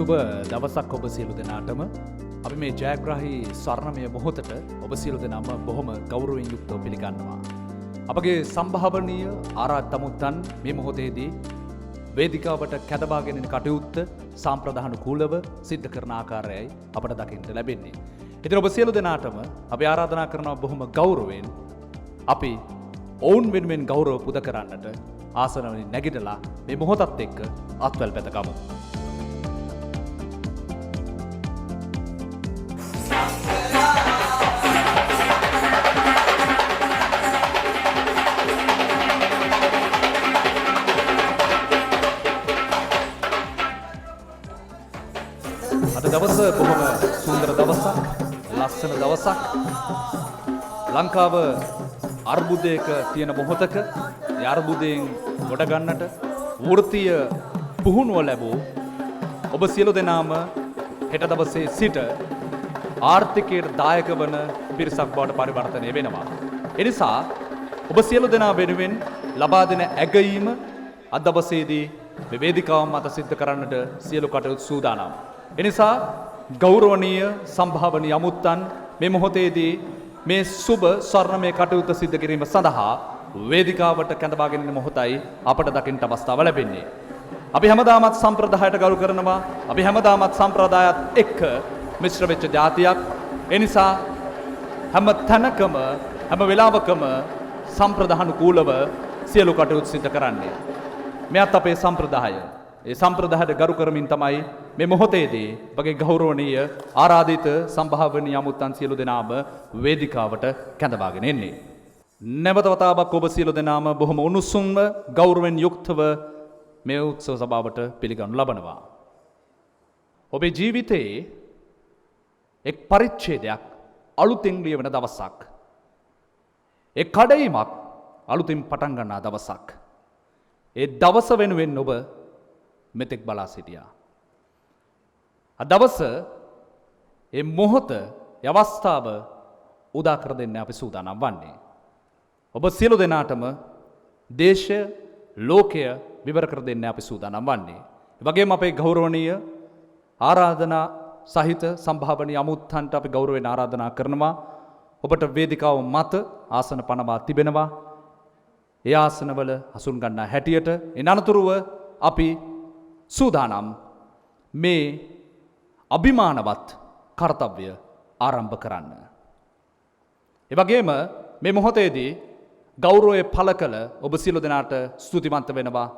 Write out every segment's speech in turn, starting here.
සුබ දවසක් ඔබ සියලු දෙනාටම. අපි මේ ජයග්‍රාහී ස්වර්ණමය මොහොතට ඔබ සියලු දෙනාම බොහොම ගෞරවයෙන් යුක්තව පිළිගන්නවා. අපගේ සම්භාවනීය ආරාධිතමුත්තන් මේ මොහොතේදී වේදිකාවට කැඳවාගෙන යන කටයුත්ත සාම්ප්‍රදානුකූලව සිද්ධ කරන ආකාරයයි අපට දකින්න ලැබෙන්නේ. ඉතින් ඔබ සියලු දෙනාටම අපි ආරාධනා කරනවා බොහොම ගෞරවයෙන් අපි ඔවුන් වෙනුවෙන් ගෞරව පුද කරන්නට ආසනවලින් නැගිටලා මේ මොහොතත් එක්ක අත්වැල් පැතකමු. අද දවස බොහොම සුන්දර දවසක්, ලස්සන දවසක්. ලංකාව අර්බුදයක තියෙන මොහොතක ඒ අර්බුදයෙන් ගොඩ ගන්නට වෘත්තීය පුහුණුව ලැබූ ඔබ සියලු දෙනාම හෙට දවසේ සිට ආර්ථිකයට දායක වන පිරිසක් බවට පරිවර්තනය වෙනවා. ඒ නිසා ඔබ සියලු දෙනා වෙනුවෙන් ලබා දෙන ඇගයීම අද දවසේදී මේ වේදිකාව මත සිද්ධ කරන්නට සියලු කටයුතු සූදානම්. එනිසා ගෞරවනීය සම්භාවනීය අමුත්තන් මේ මොහොතේදී මේ සුබ ස්වර්ණමය කටයුත්ත සිද්ධ කිරීම සඳහා වේදිකාවට කැඳවාගෙන ඉන්න මොහොතයි අපට දකින්නට අවස්ථාව ලැබෙන්නේ. අපි හැමදාමත් සම්ප්‍රදායට ගරු කරනවා. අපි හැමදාමත් සම්ප්‍රදායත් එක්ක මිශ්‍ර වෙච්ච ජාතියක්. ඒ නිසා හැම තැනකම හැම වෙලාවකම සම්ප්‍රදානුකූලව සියලු කටයුතු සිද්ධ කරන්නේ. මෙයත් අපේ සම්ප්‍රදාය. ඒ සම්ප්‍රදායට ගරු කරමින් තමයි මේ මොහොතේදී අපගේ ගෞරවනීය ආරාධිත සම්භාවනීය අමුත්තන් සියලු දෙනාම වේදිකාවට කැඳවාගෙන එන්නේ. නැවත වතාවක් ඔබ සියලු දෙනාම බොහොම උණුසුම්ව ගෞරවයෙන් යුක්තව මේ උත්සව සභාවට පිළිගනු ලබනවා. ඔබේ ජීවිතයේ එක් පරිච්ඡේදයක් අලුතින් ලියවන දවසක්. එක් කඩයිමක් අලුතින් පටන් ගන්නා දවසක්. ඒ දවස වෙනුවෙන් ඔබ මෙතෙක් බලා සිටියා. දවස ඒ මොහොත අවස්ථාව උදා කර දෙන්න අපි සූදානම් වන්නේ. ඔබ සියලු දෙනාටම දේශය ලෝකය විවර කර දෙන්න අපි සූදානම් වන්නේ. ඒ වගේම අපේ ගෞරවනීය ආරාධනා සහිත සම්භාවනීය අමුත්තන්ට අපි ගෞරවයෙන් ආරාධනා කරනවා. ඔබට වේදිකාව මත ආසන පනවා තිබෙනවා. ඒ ආසනවල හසුන් ගන්නා හැටියට එනතුරුව අපි සූදානම් මේ අභිමානවත් කර්තව්‍ය ආරම්භ කරන්න. ඒ වගේම මේ මොහොතේදී ගෞරවය පළ කළ ඔබ සියලු දෙනාට ස්තුතිවන්ත වෙනවා.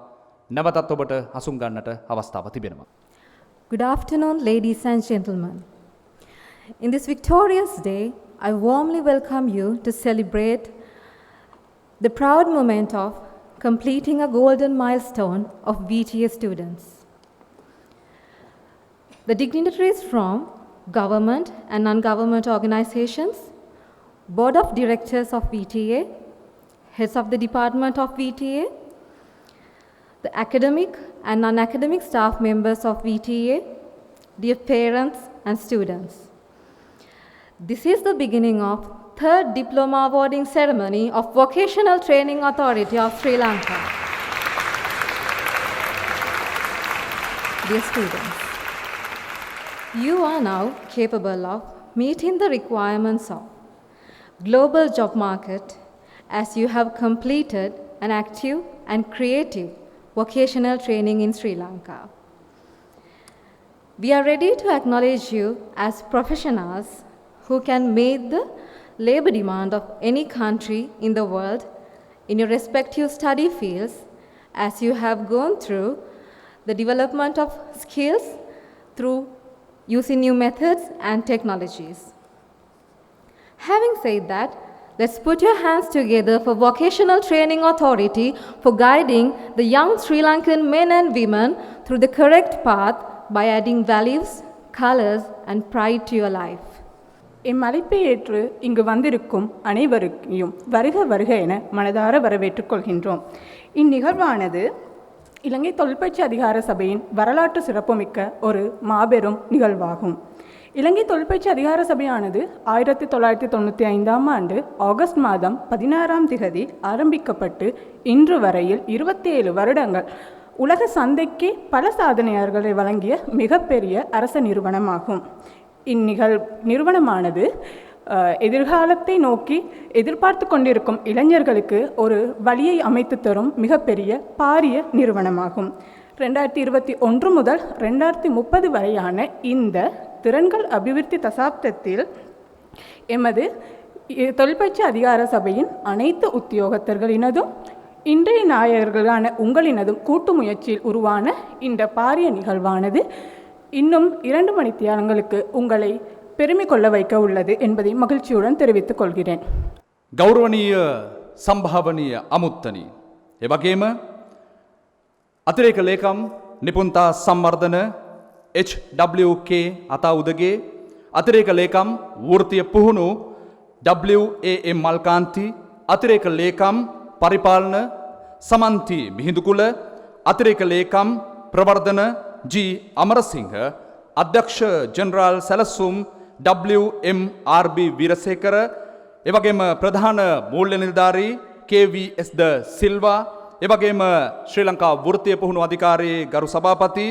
නැවතත් ඔබට හසුන් ගන්නට අවස්ථාව තිබෙනවා. Good afternoon, ladies and gentlemen. In this victorious day, I warmly welcome you to celebrate the proud moment of completing a golden milestone of VTA students. The dignitaries from government and non-government organizations, board of directors of VTA, heads of the department of VTA, the academic and non-academic staff members of VTA, dear parents and students. This is the beginning of third diploma awarding ceremony of Vocational Training Authority of Sri Lanka. Dear students, you are now capable of meeting the requirements of global job market as you have completed an active and creative vocational training in Sri Lanka. We are ready to acknowledge you as professionals who can meet the labor demand of any country in the world in your respective study fields as you have gone through the development of skills through using new methods and technologies. Having said that, let's put your hands together for Vocational Training Authority for guiding the young Sri Lankan men and women through the correct path by adding values, colors, and pride to your life. இம்மழைப்பை ஏற்று இங்கு வந்திருக்கும் அனைவருக்கும் வருக வருக என மனதார வரவேற்றுக் கொள்கின்றோம். இந்நிகழ்வானது இலங்கை தொழிற்பயிற்சி அதிகார சபையின் வரலாற்று சிறப்புமிக்க ஒரு மாபெரும் நிகழ்வாகும். இலங்கை தொழிற்பயிற்சி அதிகார சபையானது 1995 ஆண்டு ஆகஸ்ட் மாதம் 16ஆம் திகதி ஆரம்பிக்கப்பட்டு இன்று வரையில் 27 வருடங்கள் உலக சந்தைக்கு பல சாதனையாளர்களை வழங்கிய மிகப்பெரிய அரச நிறுவனமாகும். நிறுவனமானது எதிர்காலத்தை நோக்கி எதிர்பார்த்து கொண்டிருக்கும் இளைஞர்களுக்கு ஒரு வழியை அமைத்து தரும் மிகப்பெரிய பாரிய நிறுவனமாகும். 2021 முதல் 2030 வரையான இந்த திறன்கள் அபிவிருத்தி தசாப்தத்தில் எமது தொழிற்பயிற்சி அதிகார சபையின் அனைத்து உத்தியோகத்தர்களினதும் இன்றைய நாயகர்களான உங்களினதும் கூட்டு முயற்சியில் உருவான இந்த பாரிய நிகழ்வானது இன்னும் 2 மணித்தியாலங்களுக்கு உங்களை பெருமை கொள்ள வைக்க உள்ளது என்பதை மகிழ்ச்சியுடன் தெரிவித்துக் கொள்கிறேன். ගෞරවනීය සම්භාවනීය අමුත්තනි. ඒ වගේම අතිරේක ලේකම් නිපුණතා සංවර්ධන HWK අතා උදගේ අතිරේක ලේකම් වෘත්තීය පුහුණු WAM මල්කාන්ති අතිරේක ලේකම් පරිපාලන සමන්ති මිහිඳුකුල අතිරේක ලේකම් ප්‍රවර්ධන G අමරසිංහ අධ්‍යක්ෂ ජෙනරාල් සැලසුම් WMRB වීරසේකර එවැගේම ප්‍රධාන මූල්‍ය නිලධාරී KVS ද සිල්වා එවැගේම ශ්‍රී ලංකා වෘත්තීය පුහුණු අධිකාරියේ ගරු සභාපති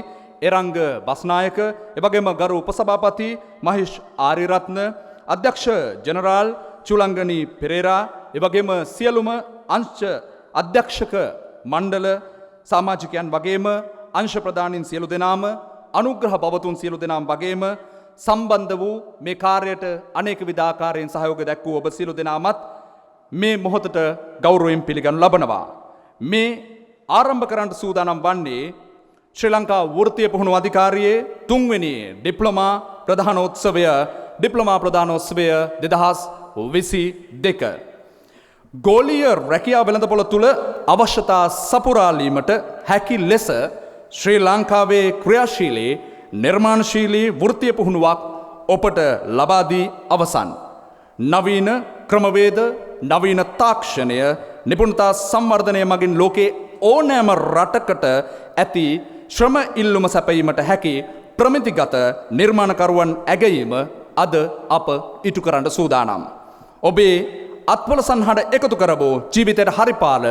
එරංග බස්නායක එවැගේම ගරු උපසභාපති මහේෂ් ආරියරත්න අධ්‍යක්ෂ ජෙනරාල් චුලංගනී පෙරේරා එවැගේම සියලුම අංශ අධ්‍යක්ෂක මණ්ඩල සමාජිකයන් වගේම අංශ ප්‍රධානීන් සියලු දෙනාම අනුග්‍රහ බවතුන් සියලු දෙනාම වගේම සම්බන්ධ වූ මේ කාර්යයට අනේක විධ ආකාරයෙන් සහයෝගය දැක්වූ ඔබ සියලු දෙනාමත් මේ මොහොතට ගෞරවයෙන් පිළිගනු ලබනවා. මේ ආරම්භ කරන්න සූදානම් වන්නේ ශ්‍රී ලංකා වෘත්තීය පුහුණු අධිකාරියේ 3 වෙනි ඩිප්ලෝමා ප්‍රධානෝත්සවය 2022. ගෝලීය රැකියා වෙළඳපොළ තුළ අවශ්‍යතා සපුරාලීමට හැකි ලෙස ශ්‍රී ලංකාවේ ක්‍රියාශීලී නිර්මාණශීලී වෘත්තීය පුහුණුවක් ඔබට ලබා දී අවසන්. නවීන ක්‍රමවේද නවීන තාක්ෂණය නිපුණතා සංවර්ධනය මගින් ලෝකේ ඕනෑම රටකට ඇති ශ්‍රම ඉල්ලුම සැපයීමට හැකි ප්‍රමිතිගත නිර්මාණකරුවන් ඇගයීම අද අප ඉටු කරන්න සූදානම්. ඔබේ අත්වල සන්හට එකතු කරබෝ ජීවිතයට හරිපාල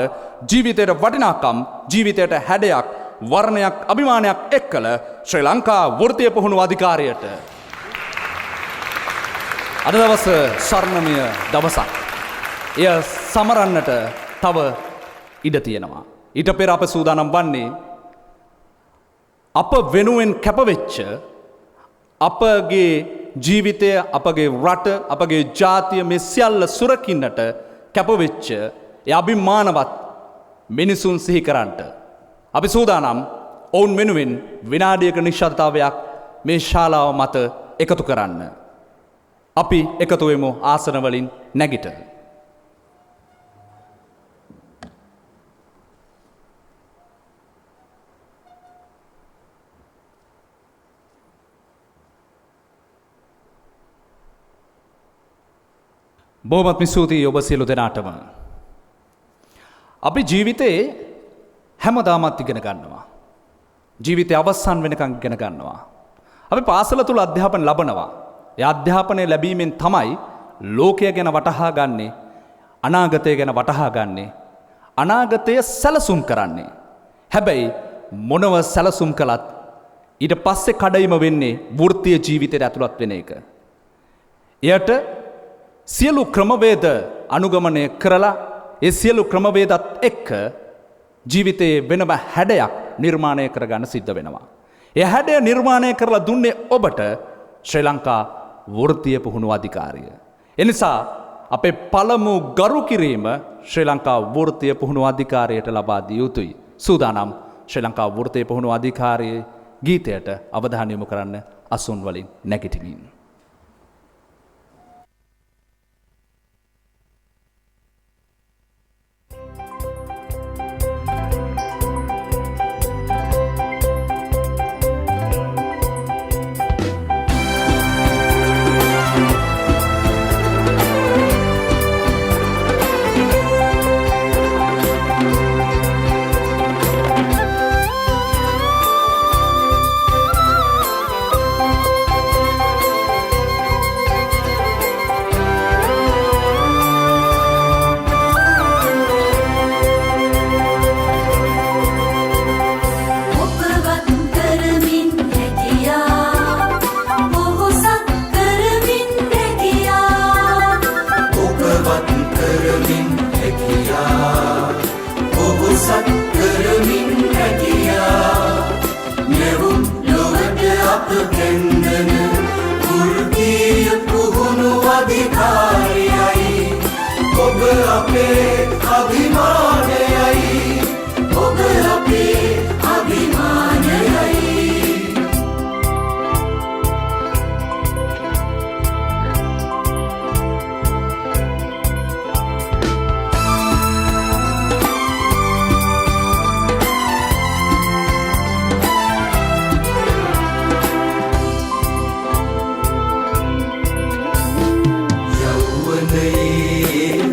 ජීවිතයට වටිනාකම් ජීවිතයට හැඩයක් වර්ණයක් අභිමානයක් එක්කල ශ්‍රී ලංකා වෘත්තීය පුහුණු අධිකාරියට අද දවස ස්වර්ණමය දවසක්. එය සමරන්නට තව ඉඩ තියෙනවා. ඊට පෙර අප සූදානම් වන්නේ අප වෙනුවෙන් කැපවෙච්ච අපගේ ජීවිතය අපගේ රට අපගේ ජාතිය මේ සියල්ල සුරකින්නට කැපවෙච්ච ඒ අභිමානවත් මිනිසුන් සිහි කරන්නට අපි සූදානම් ඔවුන් වෙනුවෙන් විනාඩියක නිශ්ශබ්දතාවයක් මේ ශාලාව මත එකතු කරන්න. අපි එකතු වෙමු ආසන වලින් නැගිට. බොහොමත්ම ස්තුතියි ඔබ සියලු දෙනාටම. අපි ජීවිතේ හැමදාමත් ඉගෙන ගන්නවා. ජීවිතය අවසන් වෙනකන් ඉගෙන ගන්නවා. අපි පාසල තුල අධ්‍යාපන ලබනවා. ඒ අධ්‍යාපනය ලැබීමෙන් තමයි ලෝකය ගැන වටහා ගන්නේ, අනාගතය ගැන වටහා ගන්නේ, අනාගතය සැලසුම් කරන්නේ. හැබැයි මොනව සැලසුම් කළත් ඊට පස්සේ කඩයිම වෙන්නේ වෘත්තීය ජීවිතයට ඇතුළත් වෙන එක. එයට සියලු ක්‍රමවේද අනුගමනය කරලා ඒ සියලු ක්‍රමවේදත් එක්ක ජීවිතයේ වෙනම හැඩයක් නිර්මාණය කරගන්න සිද්ධ වෙනවා. ඒ හැඩය නිර්මාණය කරලා දුන්නේ ඔබට ශ්‍රී ලංකා වෘත්තීය පුහුණු අධිකාරිය. එනිසා අපේ පළමු ගරු කිරීම ශ්‍රී ලංකා වෘත්තීය පුහුණු අධිකාරියට ලබා දිය යුතුයි. සූදානම් ශ්‍රී ලංකා වෘත්තීය පුහුණු අධිකාරියේ ගීතයට අවධානය යොමු කරන්න අසුන් වලින් නැගිටිමින්. ඔබ අපේ අභිමානයයි ඔබ අපේ අභිමානයයි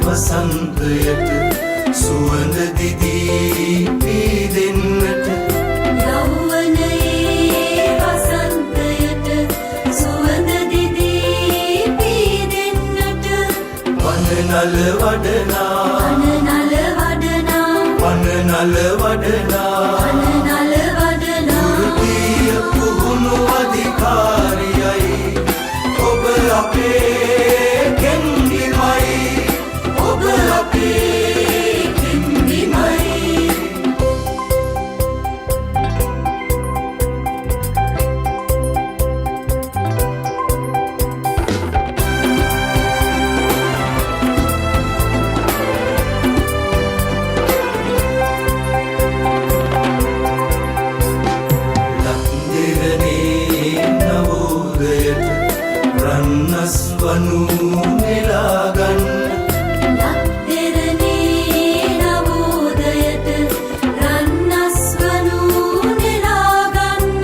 වසන්තයට සුවඳ දිදී පීදෙන්නට යෞවනයේ වසන්තයට සුවඳ දිදී පීදෙන්නට වනනල වඩනා වනනල වඩනා වනනල වඩනා වනනල වඩනා වෘත්තීය පුහුණු අධිකාරියයි ඔබ අපේ කෙන්ඩිමයි ඔබ අපේ කෙන්ඩිමයි ලක්දිරනේ නවෝදයට රන්නස් වනු නෙලාගන්න ලක්දෙරනේ නවෝදයට රන්නස් වනු නෙලාගන්න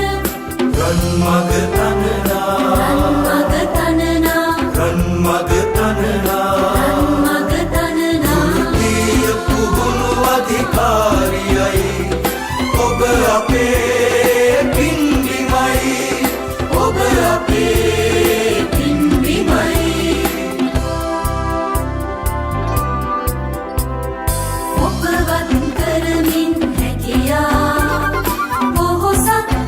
රන්මග තනනා රන්මග තනනා රන්මග තනනා රන්මග තනනා වෘත්තීය පුහුණු අධිකාරියයි ඔබ අපේ පින්බිමයි ඔබ අපේ පින්බිමයි ඔබවත් කරමින් හැකියා පොහොසත්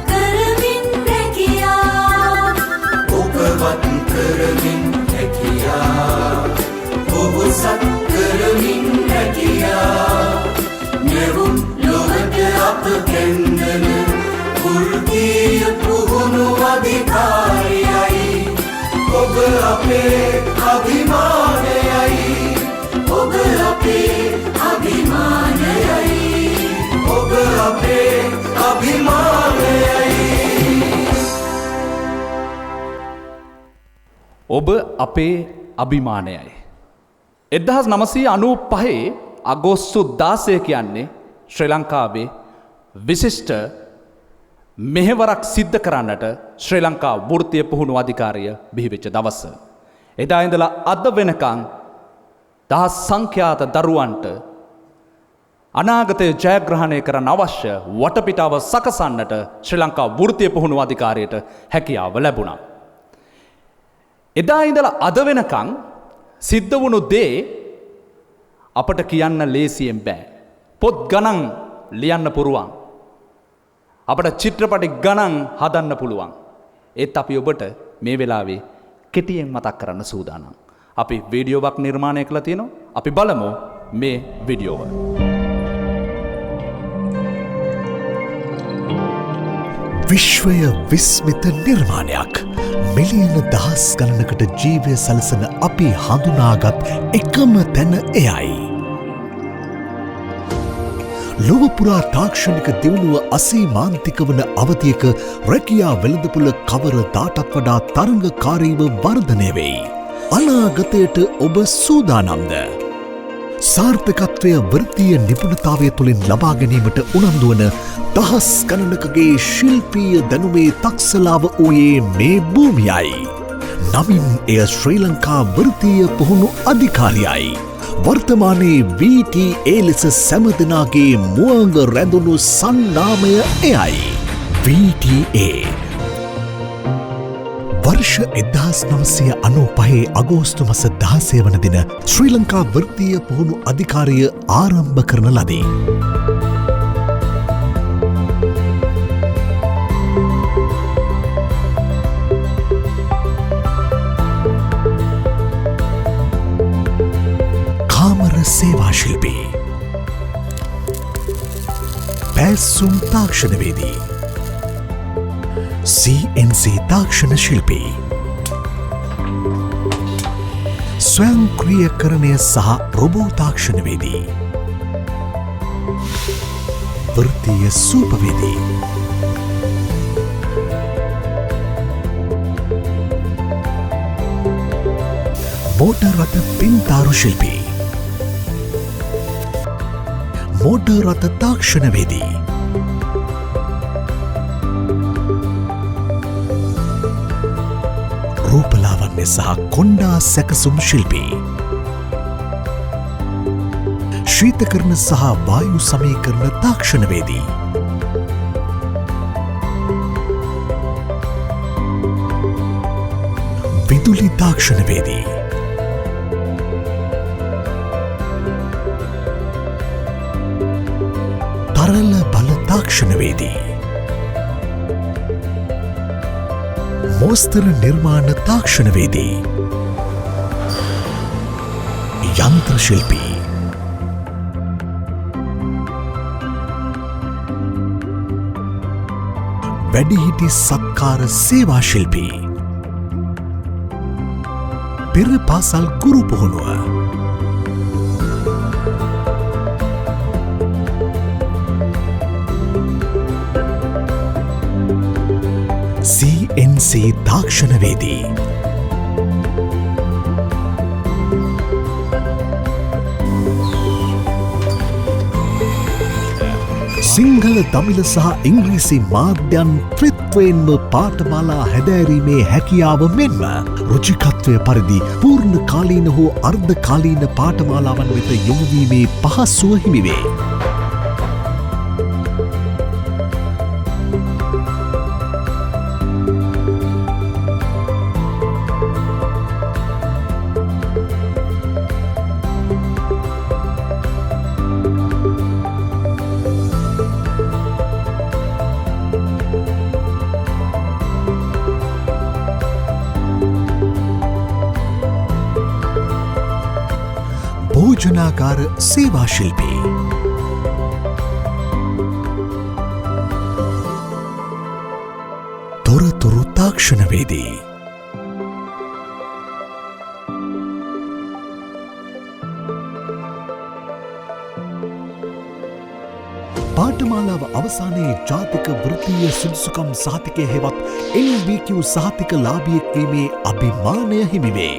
කරමින් හැකියා ඔබවත් කරමින් හැකියා ඔබසත් කරමින් හැකියා නෙවුම් ලොවට අප කැන්දන වෘත්තීය පුහුණු අධිකාරියයි ඔබ අපේ අභිමානයයි ඔබ අපේ අභිමානයයි ඔබ අපේ අභිමානයයි ඔබ අපේ අභිමානයයි. 1995 අගෝස්තු 16 කියන්නේ ශ්‍රී ලංකාවේ විශිෂ්ට මෙහෙවරක් සිද්ධ කරන්නට ශ්‍රී ලංකා වෘත්තීය පුහුණු අධිකාරිය බිහිවෙච්ච දවස. එදා ඉඳලා අද වෙනකන් දහස් සංඛ්‍යාත දරුවන්ට අනාගතය ජයග්‍රහණය කරන්න අවශ්‍ය වටපිටාව සකසන්නට ශ්‍රී ලංකා වෘත්තීය පුහුණු අධිකාරියට හැකියාව ලැබුණා. එදා ඉඳලා අද වෙනකන් සිද්ධ වුණු දේ අපට කියන්න ලේසියෙන් බෑ. පොත් ගණන් ලියන්න පුරුවන්. අපට චිත්‍රපටි ගණන් හදන්න පුළුවන්. ඒත් අපි ඔබට මේ වෙලාවේ කෙටියෙන් මතක් කරන්න සූදානම්. අපි වීඩියෝවක් නිර්මාණය කළා තියෙනවා. අපි බලමු මේ වීඩියෝව. විශ්වය විස්මිත නිර්මාණයක්. මිලියන දහස් ගණනකට ජීවය සලසන අපි හඳුනාගත් එකම තැන එයයි. ලොවපුරා තාක්ෂණික දියුණුව අසීමාන්තික වන අවධියක රැකියා වෙළඳපොළ කවර දාටත් වඩා තරඟකාරීව වර්ධනය වෙයි. අනාගතයට ඔබ සූදානම්ද? සාර්ථකත්වය වෘත්තීය නිපුණතාවය තුළින් ලබා ගැනීමට උනන්දුවන දහස් ගණනකගේ ශිල්පීය දැනුමේ තක්සලාව වූයේ මේ භූමියයි. නමින් එය ශ්‍රී ලංකා වෘත්තීය පුහුණු අධිකාරියයි. වර්තමානයේ VTA ලෙස සැමදෙනාගේ මුවංග රැඳුණු සන්නාමය එයයි. VTA वर्ष 1995 අගෝස්තු මස 16 වන දින ශ්‍රී ලංකා වෘත්තීය පුහුණු අධිකාරිය ආරම්භ කරන ලදී. කාමර සේවා ශිල්පී, පැසුම් තාක්ෂණවේදී, CNC තාක්ෂණ ශිල්පී, ස්වයංක්‍රීයකරණය සහ රොබෝ තාක්ෂණවේදී වෘත්තීය සූපවේදී මෝටර් රථ පින්තාරු ශිල්පී මෝටර් රථ තාක්ෂණවේදී රූපලාවන්‍ය සහ කොණ්ඩා සැකසුම් ශිල්පී ශීතකරණ සහ වායු සමීකරණ තාක්ෂණවේදී විදුලි තාක්ෂණවේදී තරල බල තාක්ෂණවේදී මෝස්තර නිර්මාණ තාක්ෂණවේදී යන්ත්‍ර ශිල්පී වැඩිහිටි සත්කාර සේවා ශිල්පී පෙර පාසල් ගුරු පුහුණුව CNC තාක්ෂණවේදී සිංහල දමිළ සහ ඉංග්‍රීසි මාධ්‍යන් ත්‍රිත්වයෙන්ම පාඨමාලා හැදෑරීමේ හැකියාව මෙන්ම රුචිකත්වය පරිදි පූර්ණ කාලීන හෝ අර්ධ කාලීන පාඨමාලාවන් වෙත යොමුවීමේ පහසුව හිමිවේ. භෝජනාගාර සේවා ශිල්පී තොරතුරු තාක්ෂණවේදී පාඨමාලාව අවසානයේ ජාතික වෘත්තීය සුදුසුකම් සහතිකය හෙවත් LBQ සහතික ලාභියෙක් වීමේ අභිමානය හිමිවේ.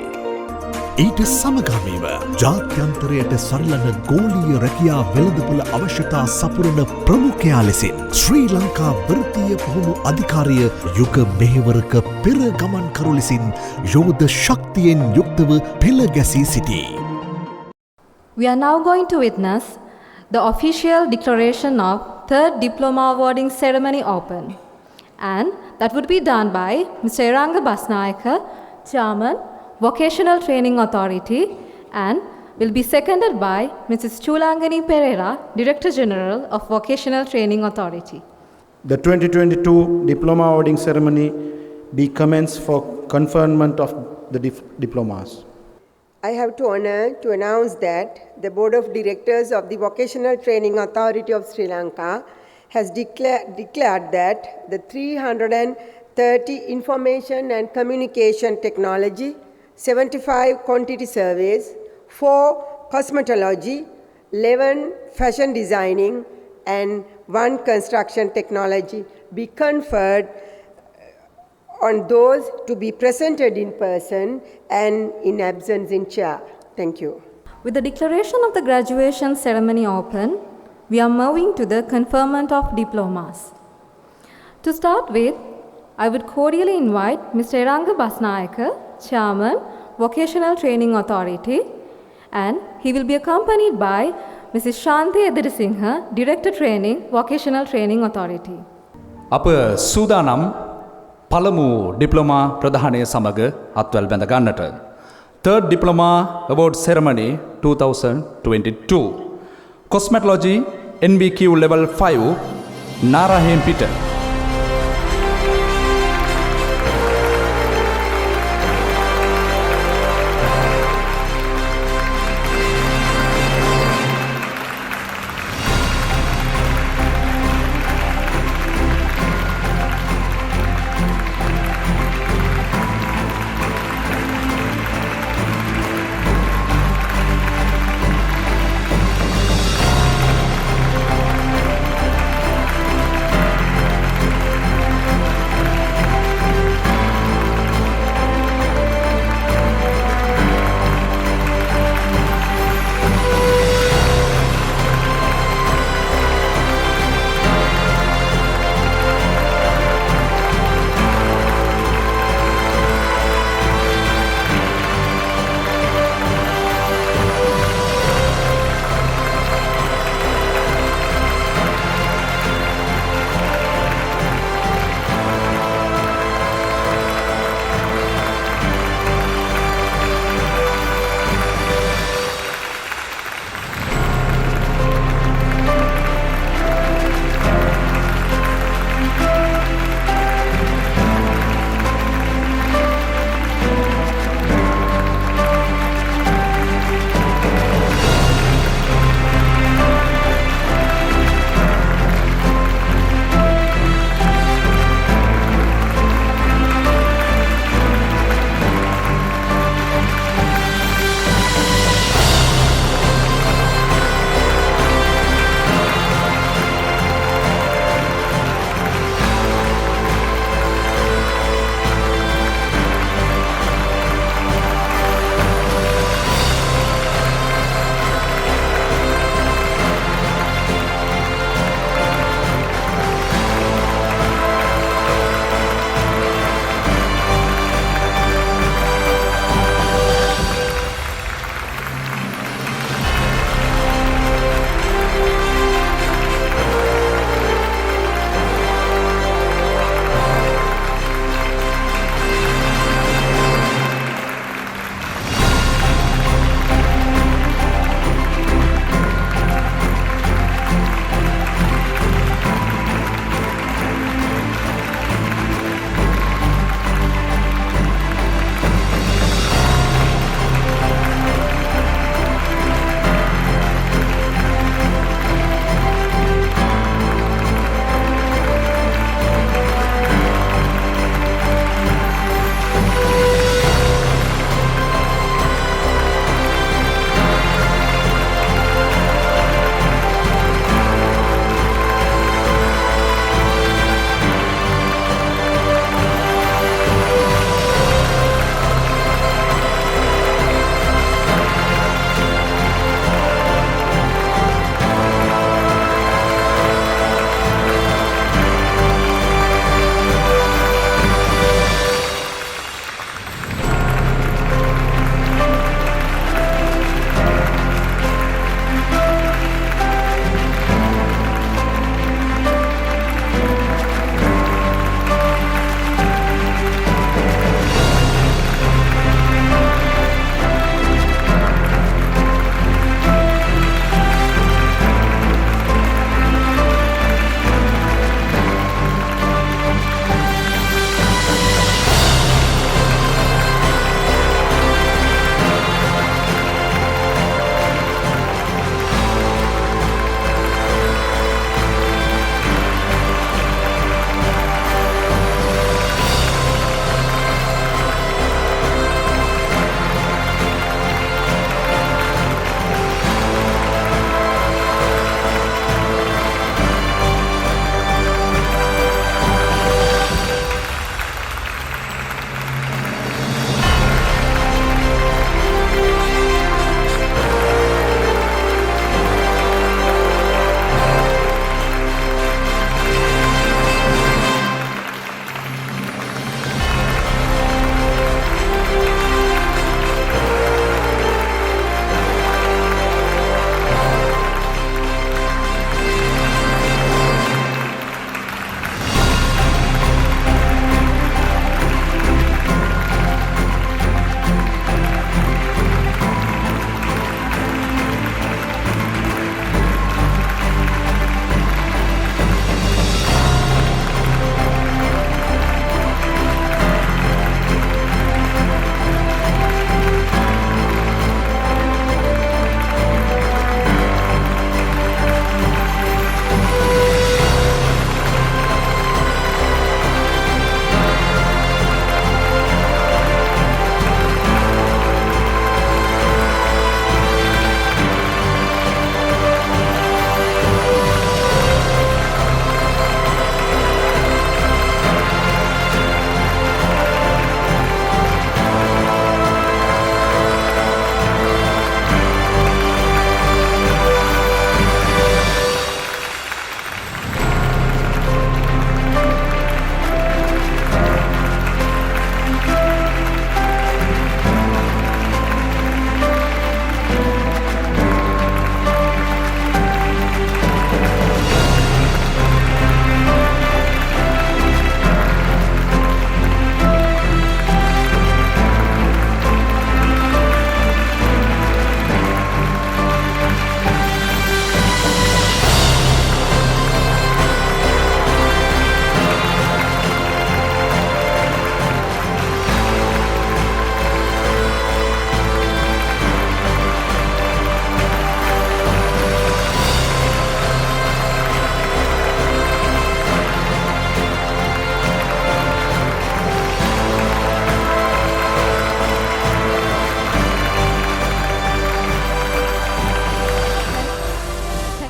ඊට සමගාමීව ජාත්‍යන්තරයට සරලන ගෝලීය රැකියා වෙළඳපොළ අවශ්‍යතා සපුරන ප්‍රමුඛයා ලෙසින් ශ්‍රී ලංකා වෘත්තීය පුහුණු අධිකාරිය යුග මෙහෙවරක පෙර ගමන්කරු ලෙසින් යෝධ ශක්තියෙන් යුක්තව පෙළ ගැසී සිටී. We are now going to witness the official declaration of third diploma awarding ceremony open, and that would be done by Mr. Iranga Basnayaka, Chairman, Vocational Training Authority, and will be seconded by Mrs. Chulangani Pereira, Director General of Vocational Training Authority. The 2022 diploma awarding ceremony be commenced for conferment of the diplomas. I have to honor to announce that the Board of Directors of the Vocational Training Authority of Sri Lanka has declared that the 330 Information and Communication Technology, 75 Quantity Surveys, 4 Cosmetology, 11 Fashion Designing, and 1 Construction Technology be conferred on those to be presented in person and in absence in chair. Thank you. With the declaration of the graduation ceremony open, we are moving to the conferment of diplomas. To start with, I would cordially invite Mr. Iranga Basnayaka, Chairman, Vocational Training Authority, and he will be accompanied by Mrs. Shanti Edirisinghe, Director Training, Vocational Training Authority. අප සූදානම් පළමු diploma ප්‍රධානය සමග අත්වැල් බැඳ ගන්නට. Third Diploma Award Ceremony 2022. Cosmetology NBQ Level 5 Narahen Peter.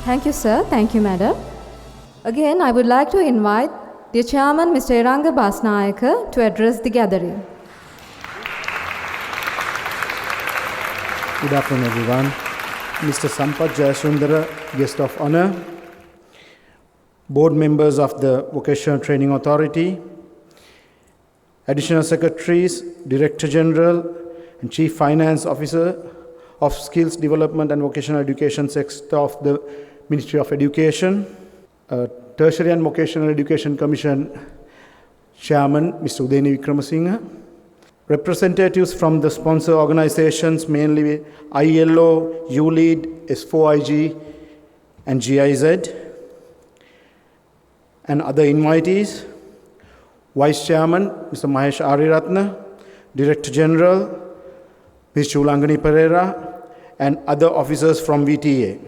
Thank you, sir. Thank you, madam. Again, I would like to invite the chairman, Mr. Iranga Basnayaka, to address the gathering. Good afternoon, everyone. Mr. Sampath Jayasundara, guest of honor, board members of the Vocational Training Authority, additional secretaries, director general, and chief finance officer of skills development and vocational education sector of the Ministry of Education, Tertiary and Vocational Education Commission Chairman, Mr. Udeni Wickramasinghe, representatives from the sponsor organizations, mainly ILO, ULEAD, S4IG, and GIZ, and other invitees, Vice Chairman, Mr. Mahesh Ariratna, Director General, Ms. Chulangani Pereira, and other officers from VTA.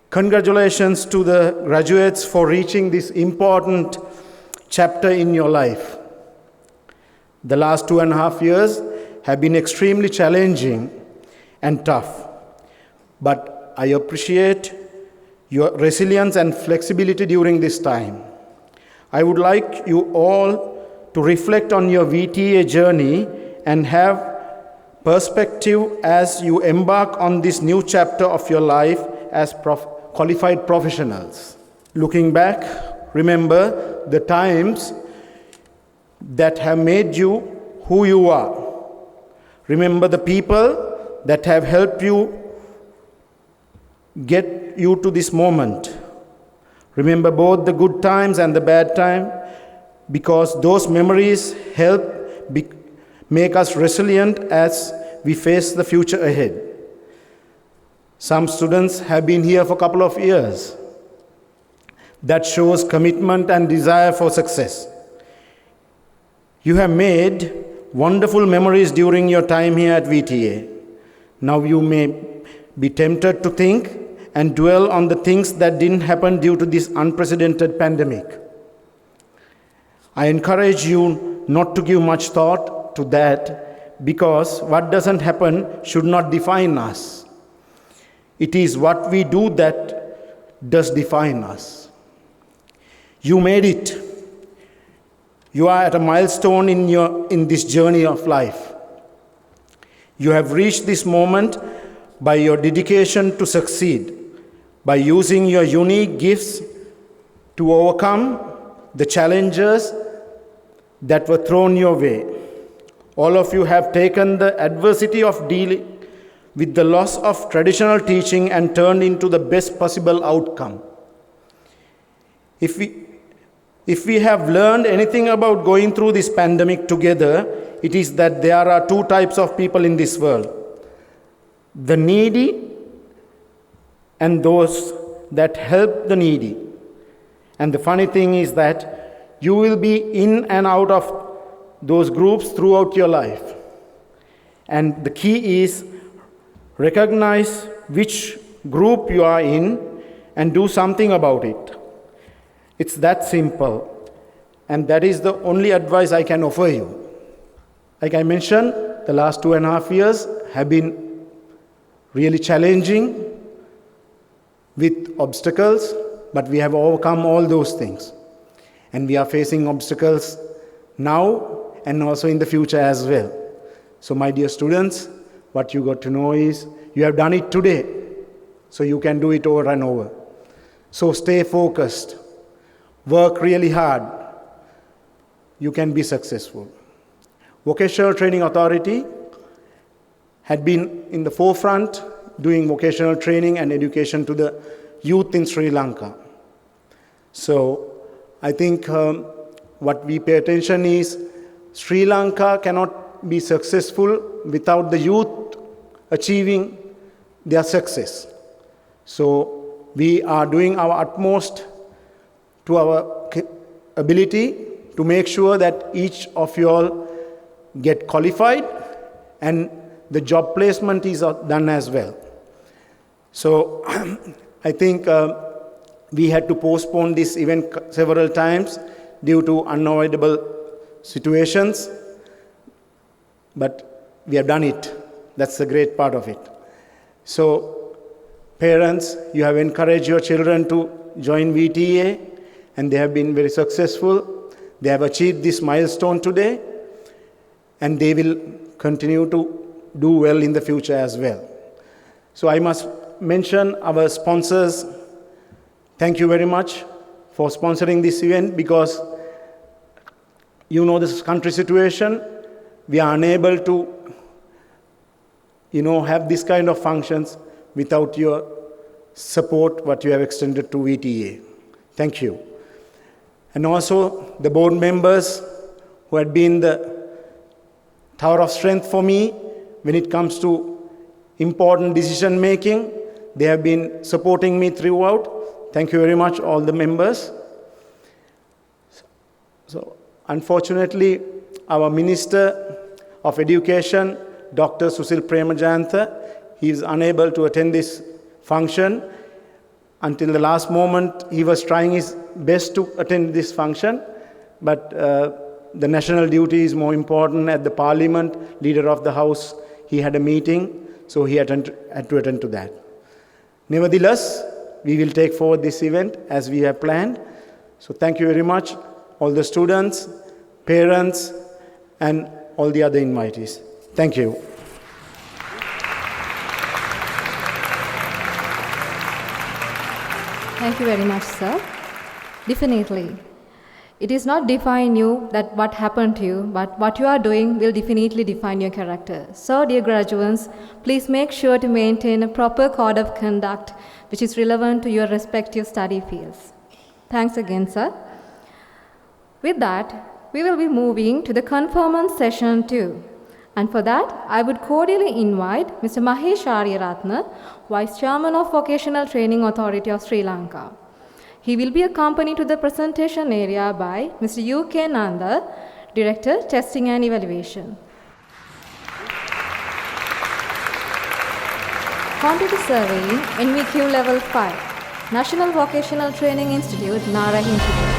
Congratulations to the graduates for reaching this important chapter in your life. The last 2.5 years have been extremely challenging and tough, but I appreciate your resilience and flexibility during this time. I would like you all to reflect on your VTA journey and have perspective as you embark on this new chapter of your life as qualified professionals. Looking back, remember the times that have made you who you are. Remember the people that have helped you get you to this moment. Remember both the good times and the bad time, because those memories help make us resilient as we face the future ahead. Some students have been here for a couple of years. That shows commitment and desire for success. You have made wonderful memories during your time here at VTA. Now you may be tempted to think and dwell on the things that didn't happen due to this unprecedented pandemic. I encourage you not to give much thought to that, because what doesn't happen should not define us. It is what we do that does define us. You made it. You are at a milestone in this journey of life. You have reached this moment by your dedication to succeed, by using your unique gifts to overcome the challenges that were thrown your way. All of you have taken the adversity of dealing with the loss of traditional teaching and turned into the best possible outcome. If we have learned anything about going through this pandemic together, it is that there are two types of people in this world: the needy and those that help the needy. And the funny thing is that you will be in and out of those groups throughout your life. And the key is recognize which group you are in and do something about it. It's that simple, and that is the only advice I can offer you. Like I mentioned, the last 2.5 years have been really challenging with obstacles, but we have overcome all those things. And we are facing obstacles now and also in the future as well. So my dear students, what you got to know is you have done it today, so you can do it over and over. So stay focused. Work really hard. You can be successful. Vocational Training Authority had been in the forefront doing vocational training and education to the youth in Sri Lanka. So I think what we pay attention is Sri Lanka cannot be successful without the youth achieving their success. So we are doing our utmost to our ability to make sure that each of you all get qualified and the job placement is done as well. So I think we had to postpone this event several times due to unavoidable situations, but we have done it. That's the great part of it. So Parents, you have encouraged your children to join VTA, and they have been very successful. They have achieved this milestone today, and they will continue to do well in the future as well. So I must mention our sponsors. Thank you very much for sponsoring this event, because you know this country situation. We are unable to, have this kind of functions without your support, what you have extended to VTA. Thank you. And also the board members who had been the tower of strength for me when it comes to important decision making. They have been supporting me throughout. Thank you very much, all the members. So, unfortunately, our Minister of Education, Dr. Susil Premajantha, he is unable to attend this function. Until the last moment, he was trying his best to attend this function, but the national duty is more important. At the Parliament, Leader of the House, he had a meeting, so he had to attend to that. Nevertheless, we will take forward this event as we have planned. So thank you very much, all the students, parents, and all the other invitees. Thank you. Thank you very much, sir. Definitely. It is not define you that what happened to you, but what you are doing will definitely define your character. So, dear graduates, please make sure to maintain a proper code of conduct which is relevant to your respective study fields. Thanks again, sir. With that, we will be moving to the conference session 2. And for that, I would cordially invite Mr. Mahesh Aryaratna, Vice Chairman of Vocational Training Authority of Sri Lanka. He will be accompanied to the presentation area by Mr. U.K. Nanda, Director, Testing and Evaluation. Quantity Surveying, NVQ Level 5, National Vocational Training Institute, Nara Institute.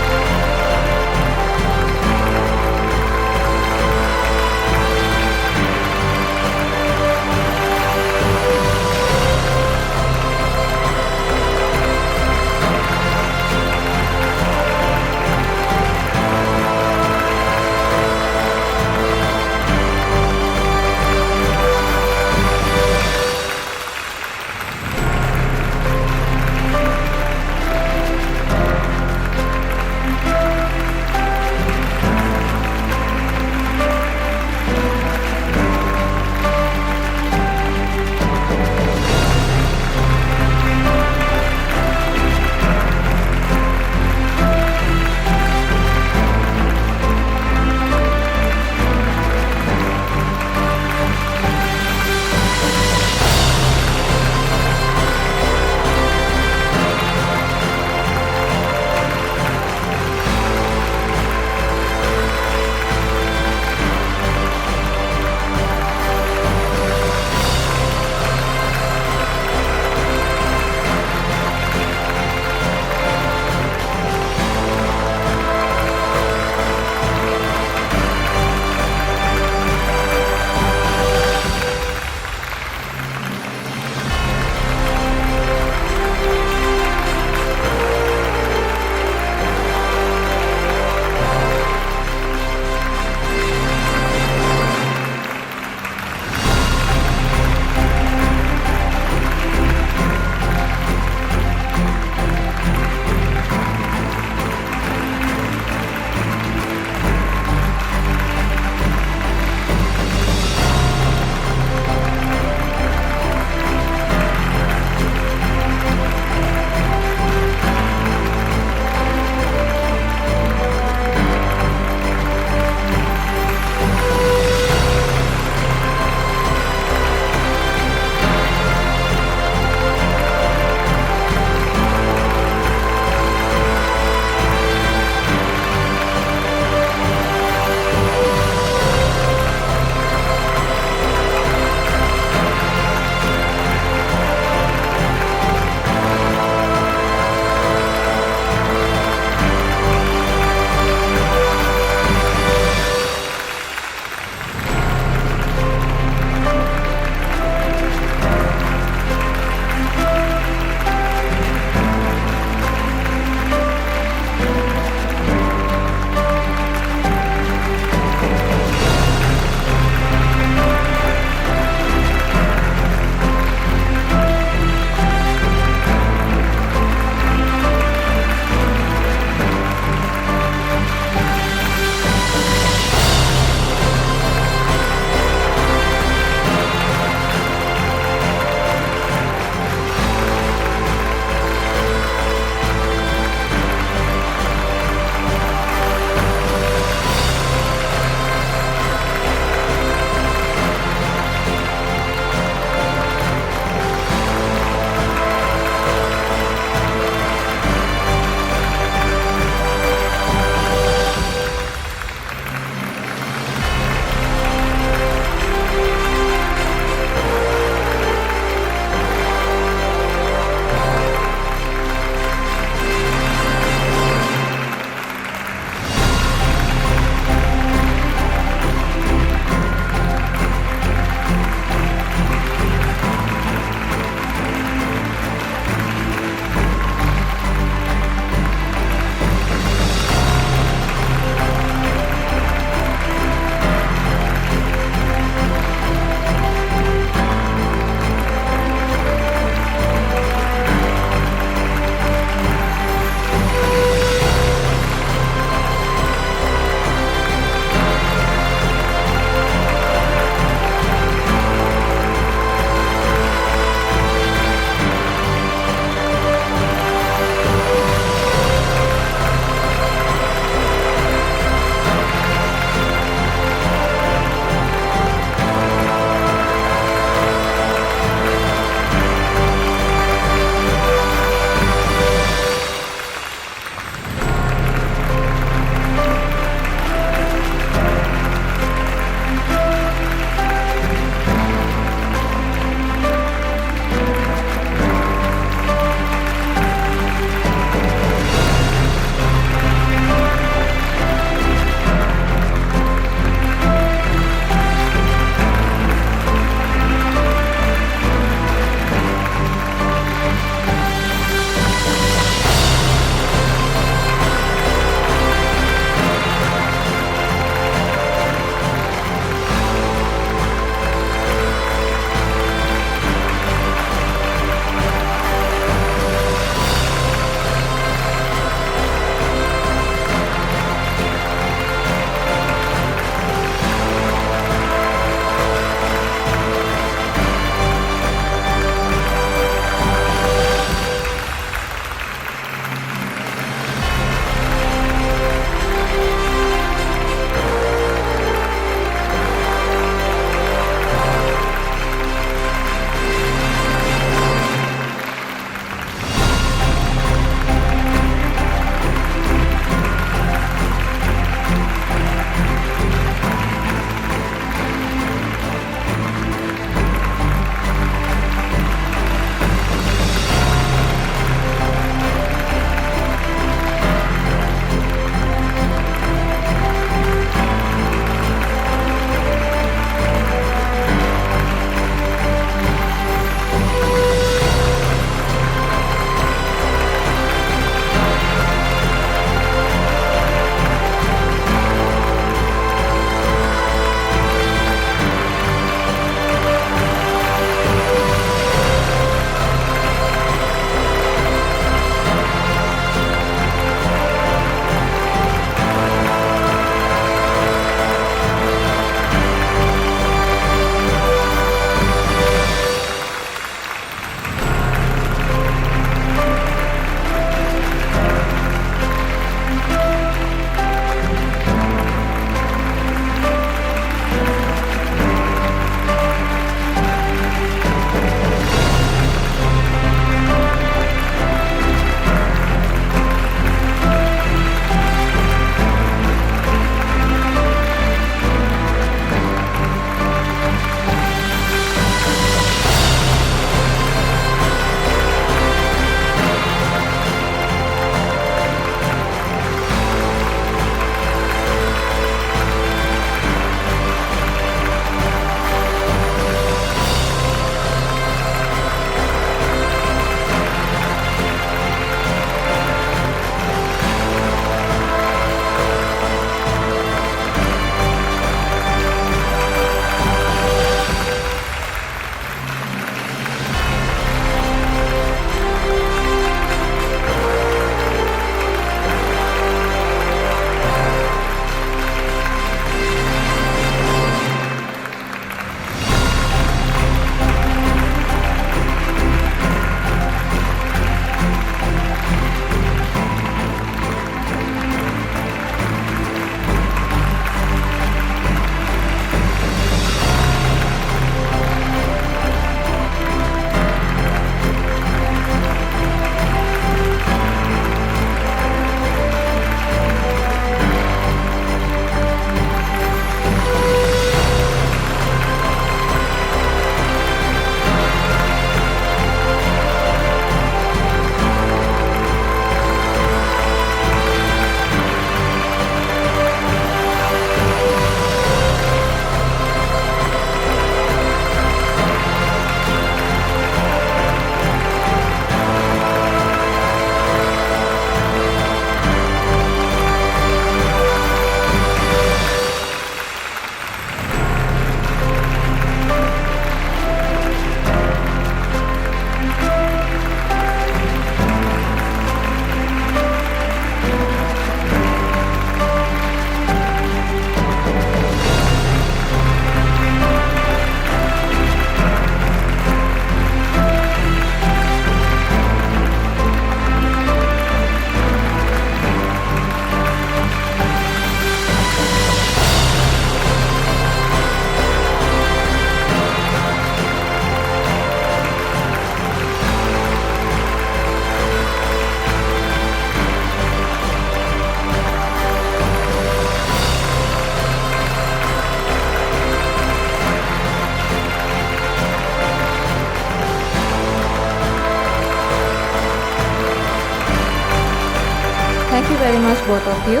Thank you very much, both of you.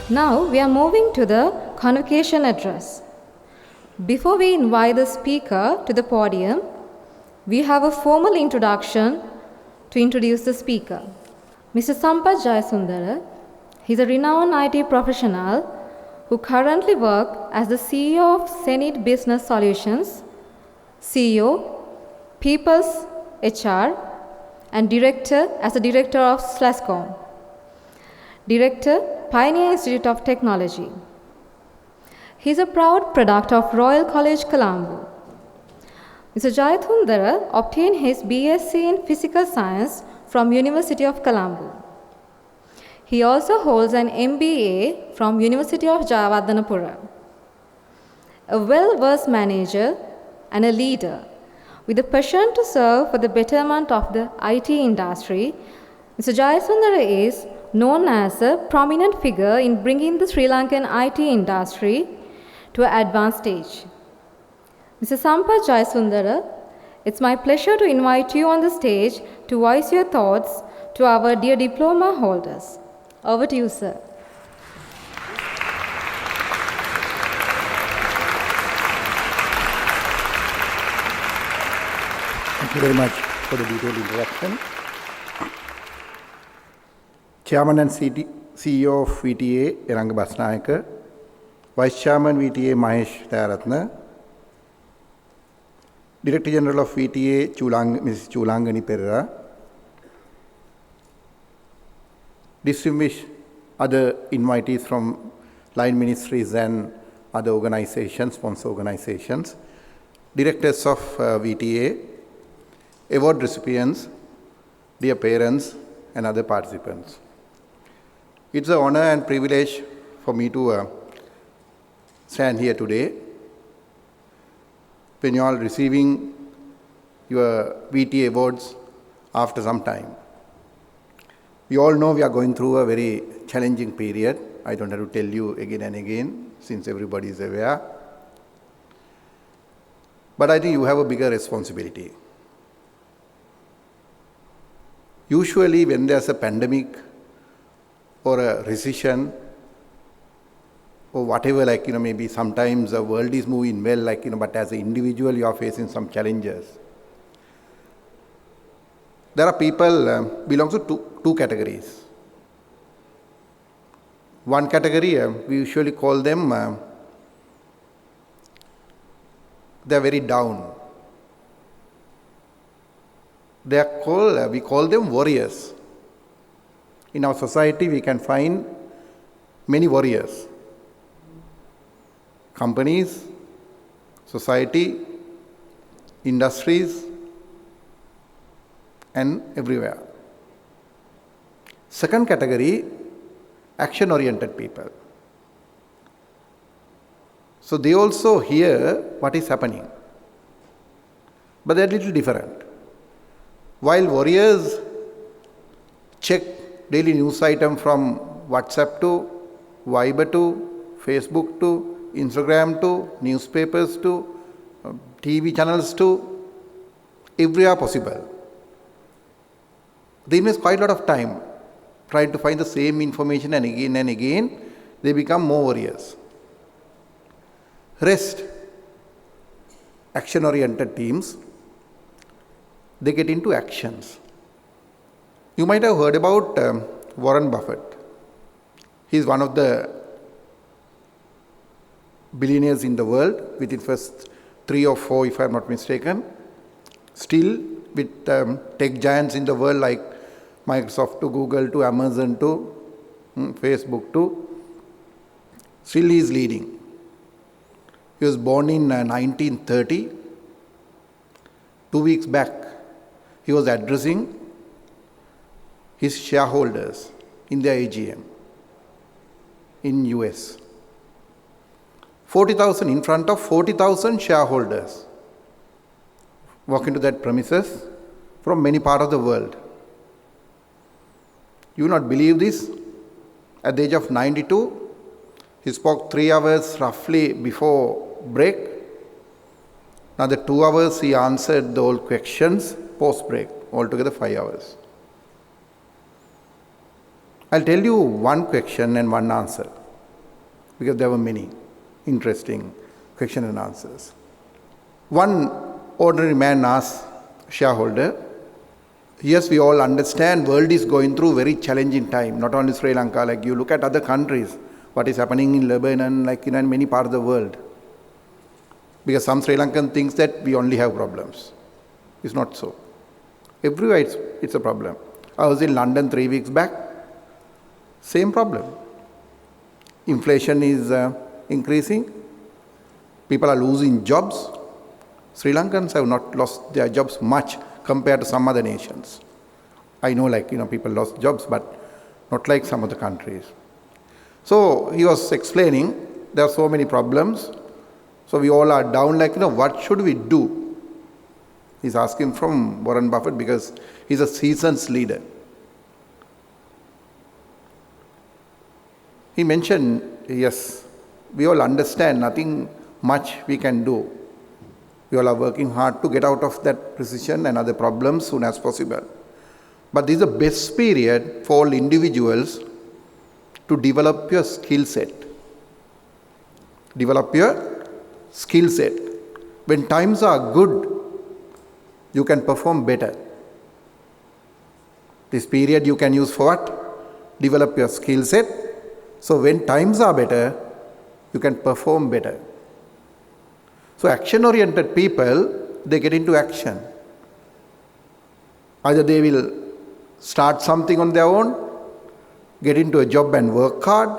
Now we are moving to the convocation address. Before we invite the speaker to the podium, we have a formal introduction to introduce the speaker. Mr. Sampath Jayasundara, he is a renowned IT professional who currently works as the CEO of Zenith Business Solutions, CEO, People's HR, and Director as the Director of Slascom. Director, Pioneer Institute of Technology. He is a proud product of Royal College Colombo. Mr. Jayasundara obtained his BSc in Physical Science from University of Colombo. He also holds an MBA from University of Jayawardenepura. A well-versed manager and a leader with a passion to serve for the betterment of the IT industry, Mr. Jayasundara is known as a prominent figure in bringing the Sri Lankan IT industry to an advanced stage. Mr. Sampath Jayasundara, it's my pleasure to invite you on the stage to voice your thoughts to our dear diploma holders. Over to you, sir. Thank you very much for the detailed introduction. Chairman and CEO of VTA, Eranga Basnayaka, Vice Chairman VTA, Mahesh Dayaratna, Director General of VTA, Mrs. Chulangani Perera, distinguished other invitees from line ministries and other organizations, sponsor organizations, directors of VTA, award recipients, dear parents, and other participants. It's an honor and privilege for me to stand here today when you are receiving your VTA awards after some time. We all know we are going through a very challenging period. I don't have to tell you again and again, since everybody is aware. But I think you have a bigger responsibility. Usually when there's a pandemic or a recession or whatever, maybe sometimes the world is moving well, but as an individual you are facing some challenges. There are people belong to two categories. One category, we usually call them, they are very down. We call them warriors. In our society, we can find many warriors. Companies, society, industries, and everywhere. Second category, action-oriented people. So they also hear what is happening, but they are a little different. While warriors check daily news item from WhatsApp to Viber to Facebook to Instagram to newspapers to TV channels to everywhere possible, they invest quite a lot of time trying to find the same information, and again they become more warriors. Rest, action-oriented teams, they get into actions. You might have heard about Warren Buffett. He is one of the billionaires in the world, within first 3 or 4, if I am not mistaken. Still, with tech giants in the world like Microsoft to Google to Amazon to Facebook to, still he is leading. He was born in 1930. 2 weeks back, he was addressing his shareholders in their AGM in US. 40,000 in front of 40,000 shareholders walk into that premises from many parts of the world. You will not believe this. At the age of 92, he spoke 3 hours roughly before break. Another 2 hours he answered the whole questions post break, altogether 5 hours. I'll tell you one question and one answer, because there were many interesting question and answers. One ordinary man asked shareholder, yes, we all understand world is going through very challenging time, not only Sri Lanka, like you look at other countries, what is happening in Lebanon, like in many parts of the world. Because some Sri Lankan thinks that we only have problems. It's not so. Everywhere it's a problem. I was in London 3 weeks back, same problem. Inflation is increasing, people are losing jobs. Sri Lankans have not lost their jobs much compared to some other nations. I know people lost jobs, but not like some other countries. So he was explaining there are so many problems. So we all are down what should we do? He's asking from Warren Buffett because he's a seasoned leader. He mentioned, yes, we all understand nothing much we can do. We all are working hard to get out of that recession and other problems soon as possible. But this is the best period for all individuals to develop your skill set. Develop your skill set. When times are good, you can perform better. This period you can use for what? Develop your skill set. So when times are better, you can perform better. So action-oriented people, they get into action. Either they will start something on their own, get into a job and work hard,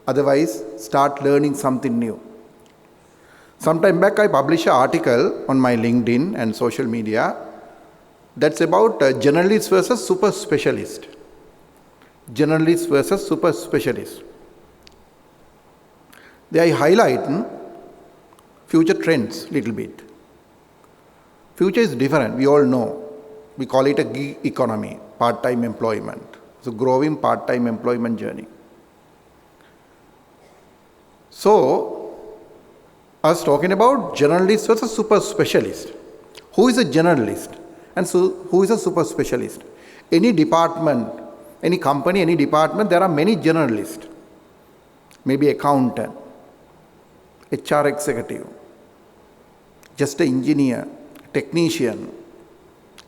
otherwise start learning something new. Sometime back I published an article on my LinkedIn and social media that's about generalist versus super specialist. Generalist versus super specialist. There I highlight future trends little bit. Future is different, we all know. We call it a gig economy, part-time employment. It's a growing part-time employment journey. So, I was talking about generalist versus super specialist. Who is a generalist and who is a super specialist? Any department, any company, any department, there are many generalists. Maybe accountant, HR executive, just an engineer, technician.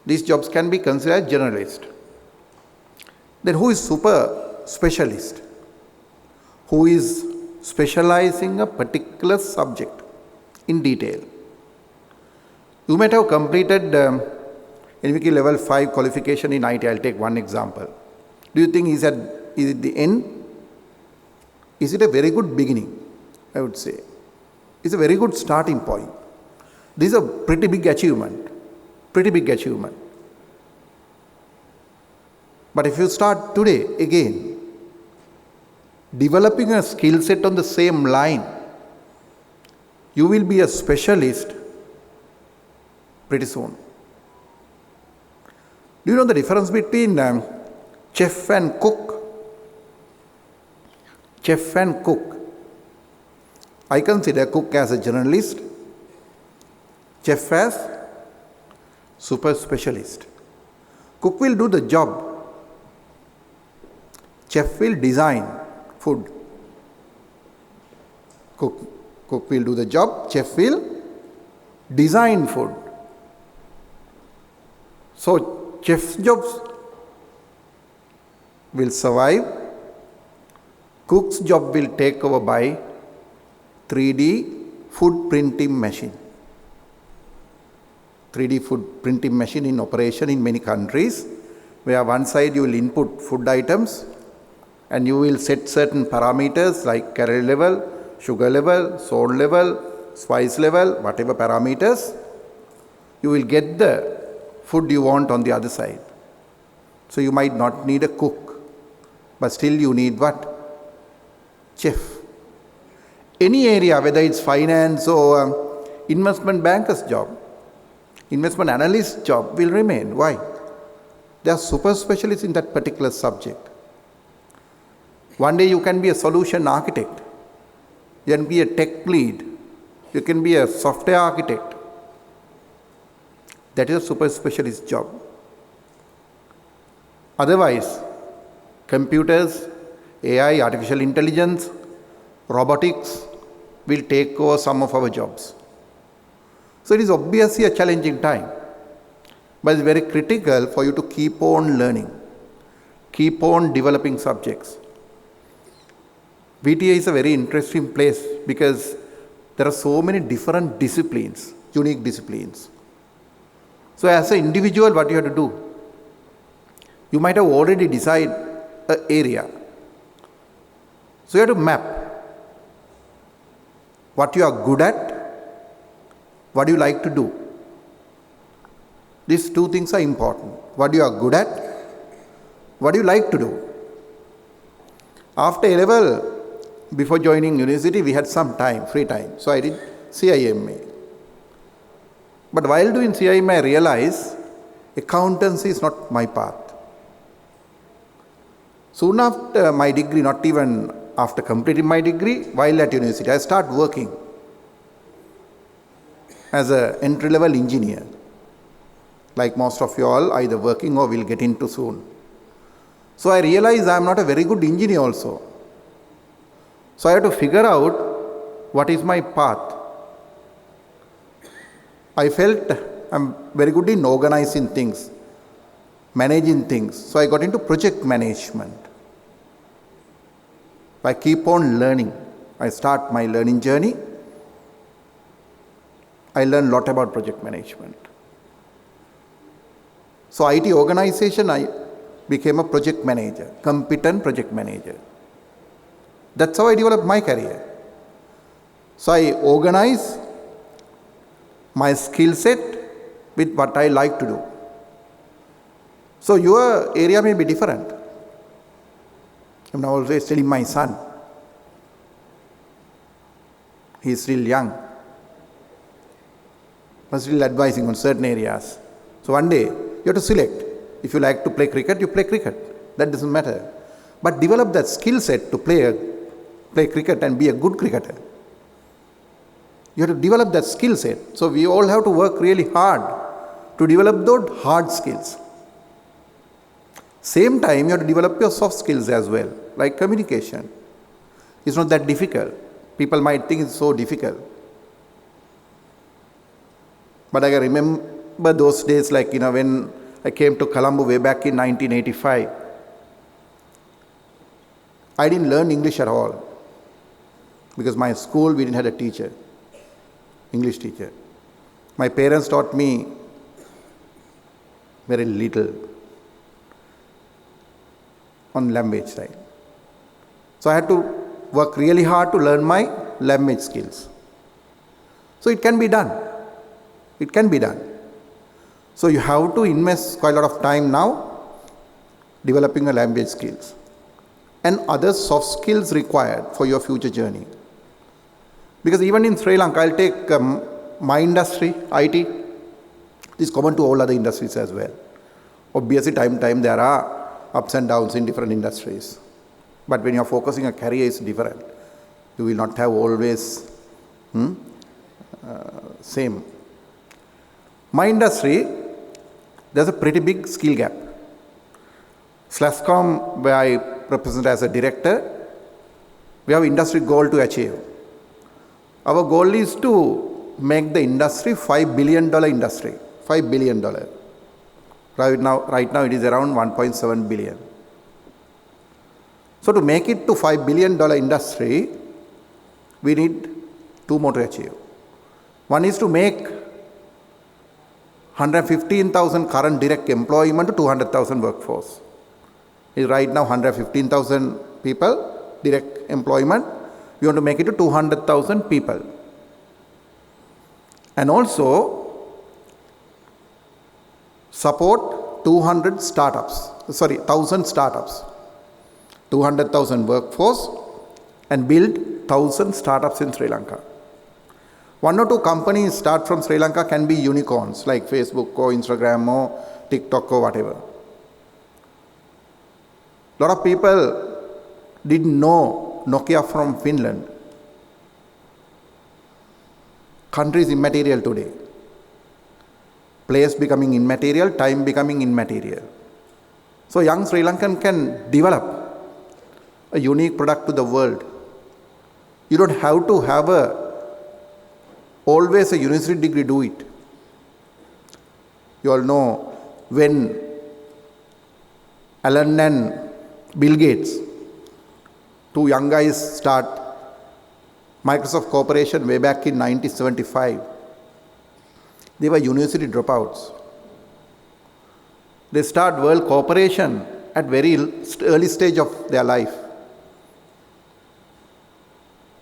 These jobs can be considered generalist. Then who is super specialist? Who is specializing a particular subject in detail. You might have completed NVQ level 5 qualification in IT. I'll take one example. Do you think is it the end? Is it a very good beginning? I would say. It's a very good starting point. This is a pretty big achievement. Pretty big achievement. But if you start today again, developing a skill set on the same line, you will be a specialist pretty soon. Do you know the difference between chef and cook? Chef and cook. I consider cook as a generalist, chef as super specialist. Cook will do the job. Chef will design food. Cook will do the job. Chef will design food. So chef's jobs will survive. Cook's job will take over by 3D food printing machine. 3D food printing machine in operation in many countries, where one side you will input food items and you will set certain parameters like calorie level, sugar level, salt level, spice level, whatever parameters, you will get the food you want on the other side. So you might not need a cook, but still you need what? Chef. Any area, whether it's finance or investment banker's job, investment analyst's job will remain. Why? They are super specialists in that particular subject. One day you can be a solution architect. You can be a tech lead. You can be a software architect. That is a super specialist job. Otherwise, computers, AI, artificial intelligence, robotics will take over some of our jobs. So it is obviously a challenging time, but it's very critical for you to keep on learning, keep on developing subjects. VTA is a very interesting place because there are so many different disciplines, unique disciplines. So as an individual, what you have to do? You might have already decided an area. So you have to map what you are good at, what you like to do. These two things are important. What you are good at, what you like to do. After A-level, before joining university, we had some time, free time. So I did CIMA. But while doing CIMA, I realized accountancy is not my path. Soon after my degree, not even after completing my degree, while at university, I started working as an entry-level engineer. Like most of you all, either working or will get into soon. So I realized I am not a very good engineer also. So I have to figure out what is my path. I felt I'm very good in organizing things, managing things. So I got into project management. I keep on learning. I start my learning journey. I learned a lot about project management. So IT organization, I became a project manager, competent project manager. That's how I developed my career. So I organize my skill set with what I like to do. So your area may be different. I'm always telling my son, he's still young, but still advising on certain areas. So one day, you have to select. If you like to play cricket, you play cricket. That doesn't matter. But develop that skill set to play cricket and be a good cricketer. You have to develop that skill set. So we all have to work really hard to develop those hard skills. Same time, you have to develop your soft skills as well, like communication. It's not that difficult. People might think it's so difficult. But I can remember those days, like, when I came to Colombo way back in 1985. I didn't learn English at all because my school, we didn't have a teacher, English teacher. My parents taught me very little on language side. So I had to work really hard to learn my language skills. So it can be done. It can be done. So you have to invest quite a lot of time now developing your language skills and other soft skills required for your future journey. Because even in Sri Lanka, I'll take my industry, IT. This is common to all other industries as well. Obviously, time there are ups and downs in different industries. But when you're focusing on career, it's different. You will not have always same. My industry, there's a pretty big skill gap. Slascom, where I represent as a director, we have industry goal to achieve. Our goal is to make the industry $5 billion industry. $5 billion. Right now it is around 1.7 billion. So to make it to $5 billion industry, we need two more to achieve. One is to make 115,000 current direct employment to 200,000 workforce. Is right now 115,000 people direct employment. We want to make it to 200,000 people. And also support 1,000 startups. 200,000 workforce and build 1,000 startups in Sri Lanka. One or two companies start from Sri Lanka can be unicorns like Facebook or Instagram or TikTok or whatever. A lot of people didn't know Nokia from Finland. Country is immaterial today. Place becoming immaterial, time becoming immaterial. So young Sri Lankan can develop a unique product to the world. You don't have to have always a university degree do it. You all know when Alan and Bill Gates, two young guys, start Microsoft Corporation way back in 1975. They were university dropouts. They start World Corporation at very early stage of their life,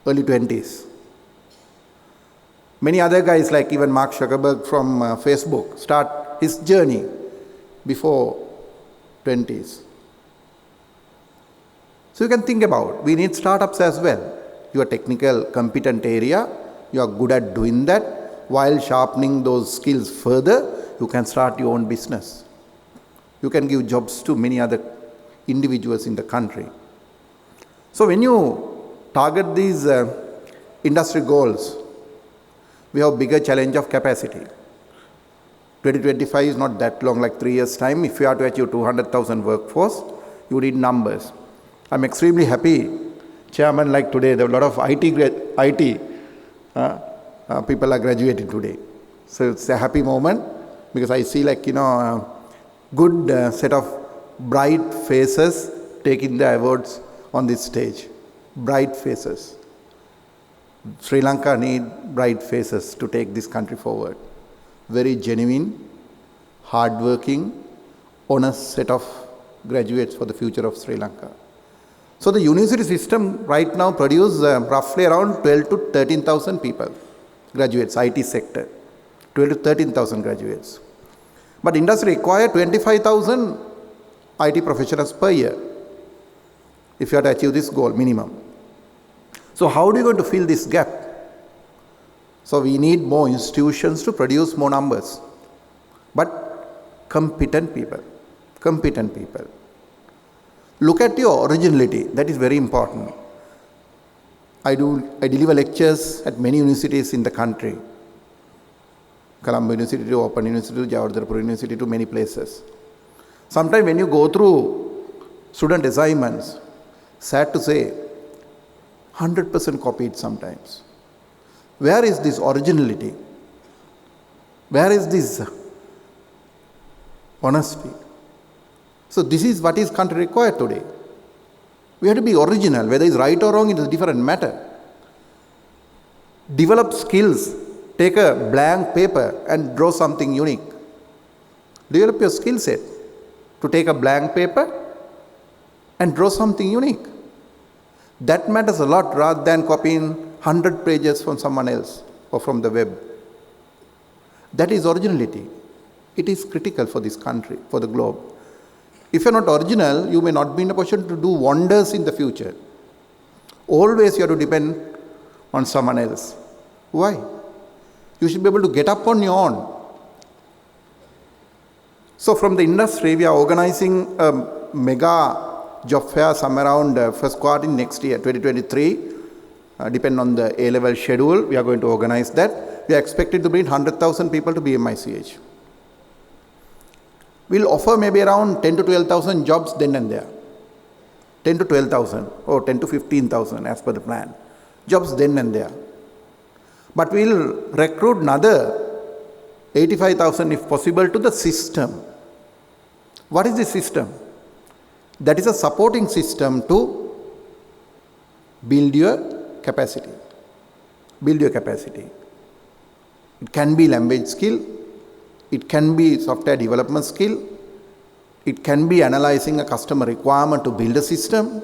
early 20s. Many other guys like even Mark Zuckerberg from Facebook start his journey before 20s. So you can think about, we need startups as well. Your technical competent area, you are good at doing that. While sharpening those skills further, you can start your own business. You can give jobs to many other individuals in the country. So when you target these industry goals, we have a bigger challenge of capacity. 2025 is not that long, like 3 years' time. If you have to achieve 200,000 workforce, you need numbers. I'm extremely happy, Chairman, like today, there are a lot of IT people are graduating today. So it's a happy moment because I see a good set of bright faces taking the awards on this stage. Bright faces. Sri Lanka needs bright faces to take this country forward. Very genuine, hardworking, honest set of graduates for the future of Sri Lanka. So the university system right now produces roughly around 12 to 13,000 people, graduates, IT sector, 12 to 13,000 graduates. But industry requires 25,000 IT professionals per year if you have to achieve this goal minimum. So how are you going to fill this gap? So we need more institutions to produce more numbers, but competent people. Look at your originality, that is very important. I deliver lectures at many universities in the country. Colombo University to Open University to Jawaharlal University to many places. Sometimes when you go through student assignments, sad to say, 100% copied sometimes. Where is this originality? Where is this honesty? So this is what is country required today. We have to be original. Whether it's right or wrong, it is a different matter. Develop skills. Take a blank paper and draw something unique. Develop your skill set to take a blank paper and draw something unique. That matters a lot rather than copying 100 pages from someone else or from the web. That is originality. It is critical for this country, for the globe. If you are not original, you may not be in a position to do wonders in the future. Always you have to depend on someone else. Why? You should be able to get up on your own. So from the industry, we are organizing a mega job fair somewhere around first quarter next year, 2023. Depending on the A-level schedule, we are going to organize that. We are expected to bring 100,000 people to BMICH. We'll offer maybe around 10 to 12,000 jobs then and there. 10 to 12,000 or 10 to 15,000 as per the plan. Jobs then and there. But we'll recruit another 85,000 if possible to the system. What is the system? That is a supporting system to build your capacity. Build your capacity. It can be language skill. It can be software development skill. It can be analyzing a customer requirement to build a system.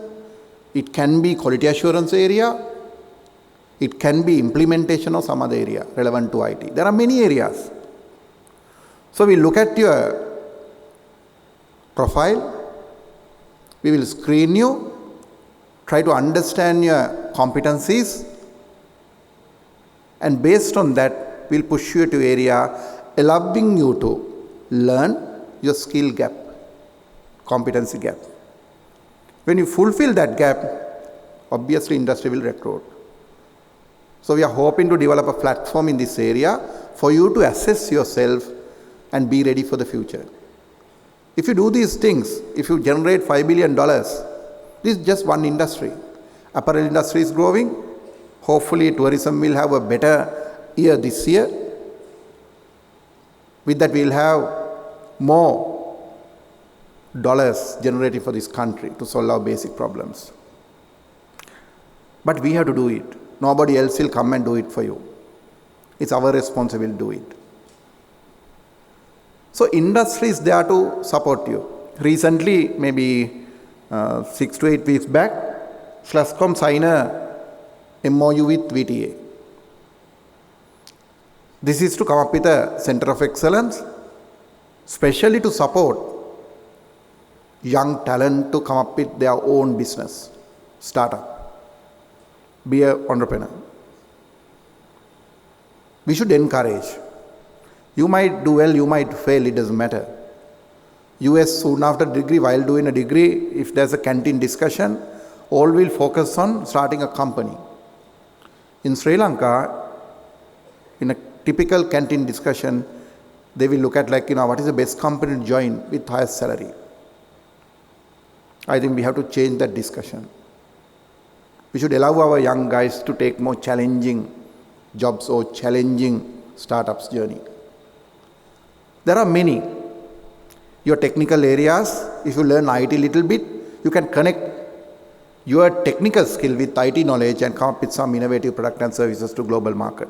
It can be quality assurance area. It can be implementation of some other area relevant to IT. There are many areas. So we look at your profile. We will screen you, try to understand your competencies, and based on that, we'll push you to area allowing you to learn your skill gap, competency gap. When you fulfill that gap, obviously industry will recruit. So we are hoping to develop a platform in this area for you to assess yourself and be ready for the future. If you do these things, if you generate $5 billion, This is just one industry. Apparel industry is growing. Hopefully tourism will have a better year this year. With that, we will have more dollars generated for this country to solve our basic problems. But we have to do it. Nobody else will come and do it for you. It's our responsibility to do it. So industry is there to support you. Recently, maybe 6 to 8 weeks back, Slascom signed a MOU with VTA. This is to come up with a center of excellence, specially to support young talent to come up with their own business, startup, be an entrepreneur. We should encourage. You might do well, you might fail, it doesn't matter. US soon after degree, while doing a degree, if there's a canteen discussion, all will focus on starting a company. In Sri Lanka, in a typical canteen discussion, they will look at what is the best company to join with highest salary. I think we have to change that discussion. We should allow our young guys to take more challenging jobs or challenging startups journey. There are many. Your technical areas, if you learn IT a little bit, you can connect your technical skill with IT knowledge and come up with some innovative product and services to global market.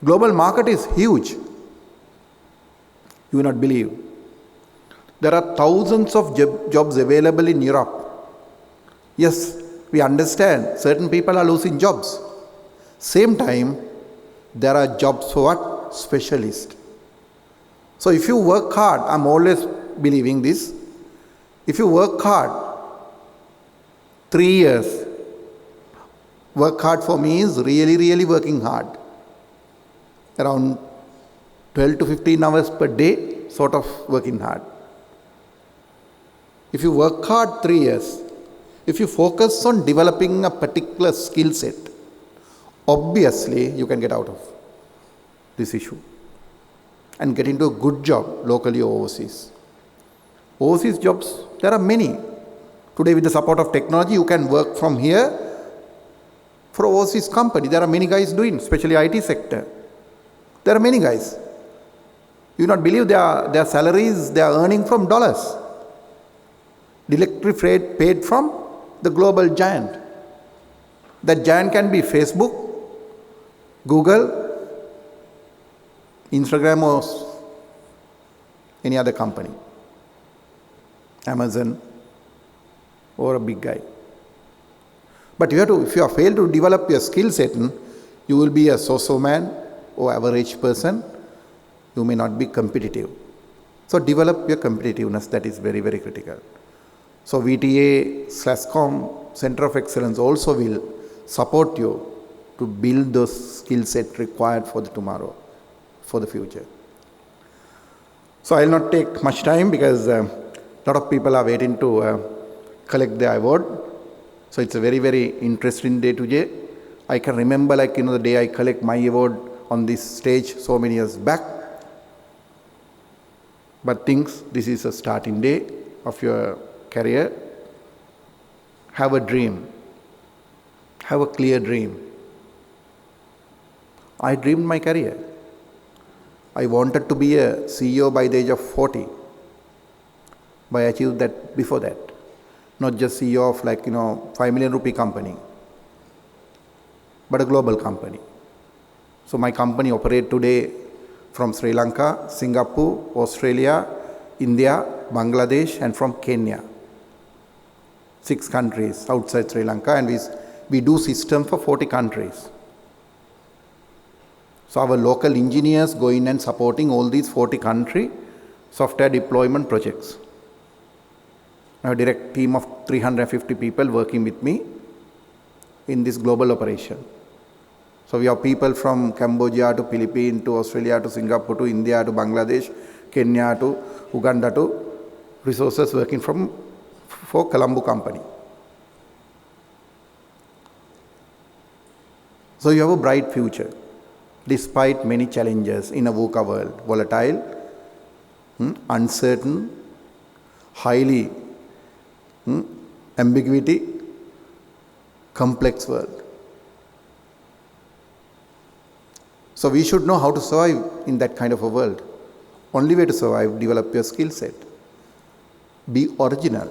Global market is huge. You will not believe. There are thousands of jobs available in Europe. Yes, we understand certain people are losing jobs. Same time, there are jobs for what? Specialists. So if you work hard, I'm always believing this, if you work hard, 3 years, work hard for me is really working hard. Around 12 to 15 hours per day, sort of working hard. If you work hard 3 years, if you focus on developing a particular skill set, obviously you can get out of this issue and get into a good job locally or overseas. Overseas jobs, there are many. Today with the support of technology, you can work from here for overseas company. There are many guys doing, especially IT sector. There are many guys. You will not believe their salaries, they are earning from dollars. Directly paid from the global giant. That giant can be Facebook, Google, Instagram or any other company, Amazon or a big guy. But if you have failed to develop your skill set, you will be a so-so man or average person. You may not be competitive. So develop your competitiveness, that is very critical. So VTA /Com Center of Excellence also will support you to build those skill set required for the tomorrow, for the future. So I will not take much time because a lot of people are waiting to collect the award. So it's a very interesting day today. I can remember the day I collect my award on this stage so many years back. But this is a starting day of your career. Have a dream. Have a clear dream. I dreamed my career. I wanted to be a CEO by the age of 40. But I achieved that before that. Not just CEO of 5 million rupee company, but a global company. So my company operates today from Sri Lanka, Singapore, Australia, India, Bangladesh, and from Kenya. 6 countries outside Sri Lanka, and we do systems for 40 countries. So our local engineers go in and supporting all these 40 country software deployment projects. I have a direct team of 350 people working with me in this global operation. So we have people from Cambodia to Philippines to Australia to Singapore to India to Bangladesh, Kenya to Uganda to resources working for Colombo company. So you have a bright future despite many challenges in a VUCA world, volatile, uncertain, highly ambiguity, complex world. So we should know how to survive in that kind of a world. Only way to survive, develop your skill set. Be original.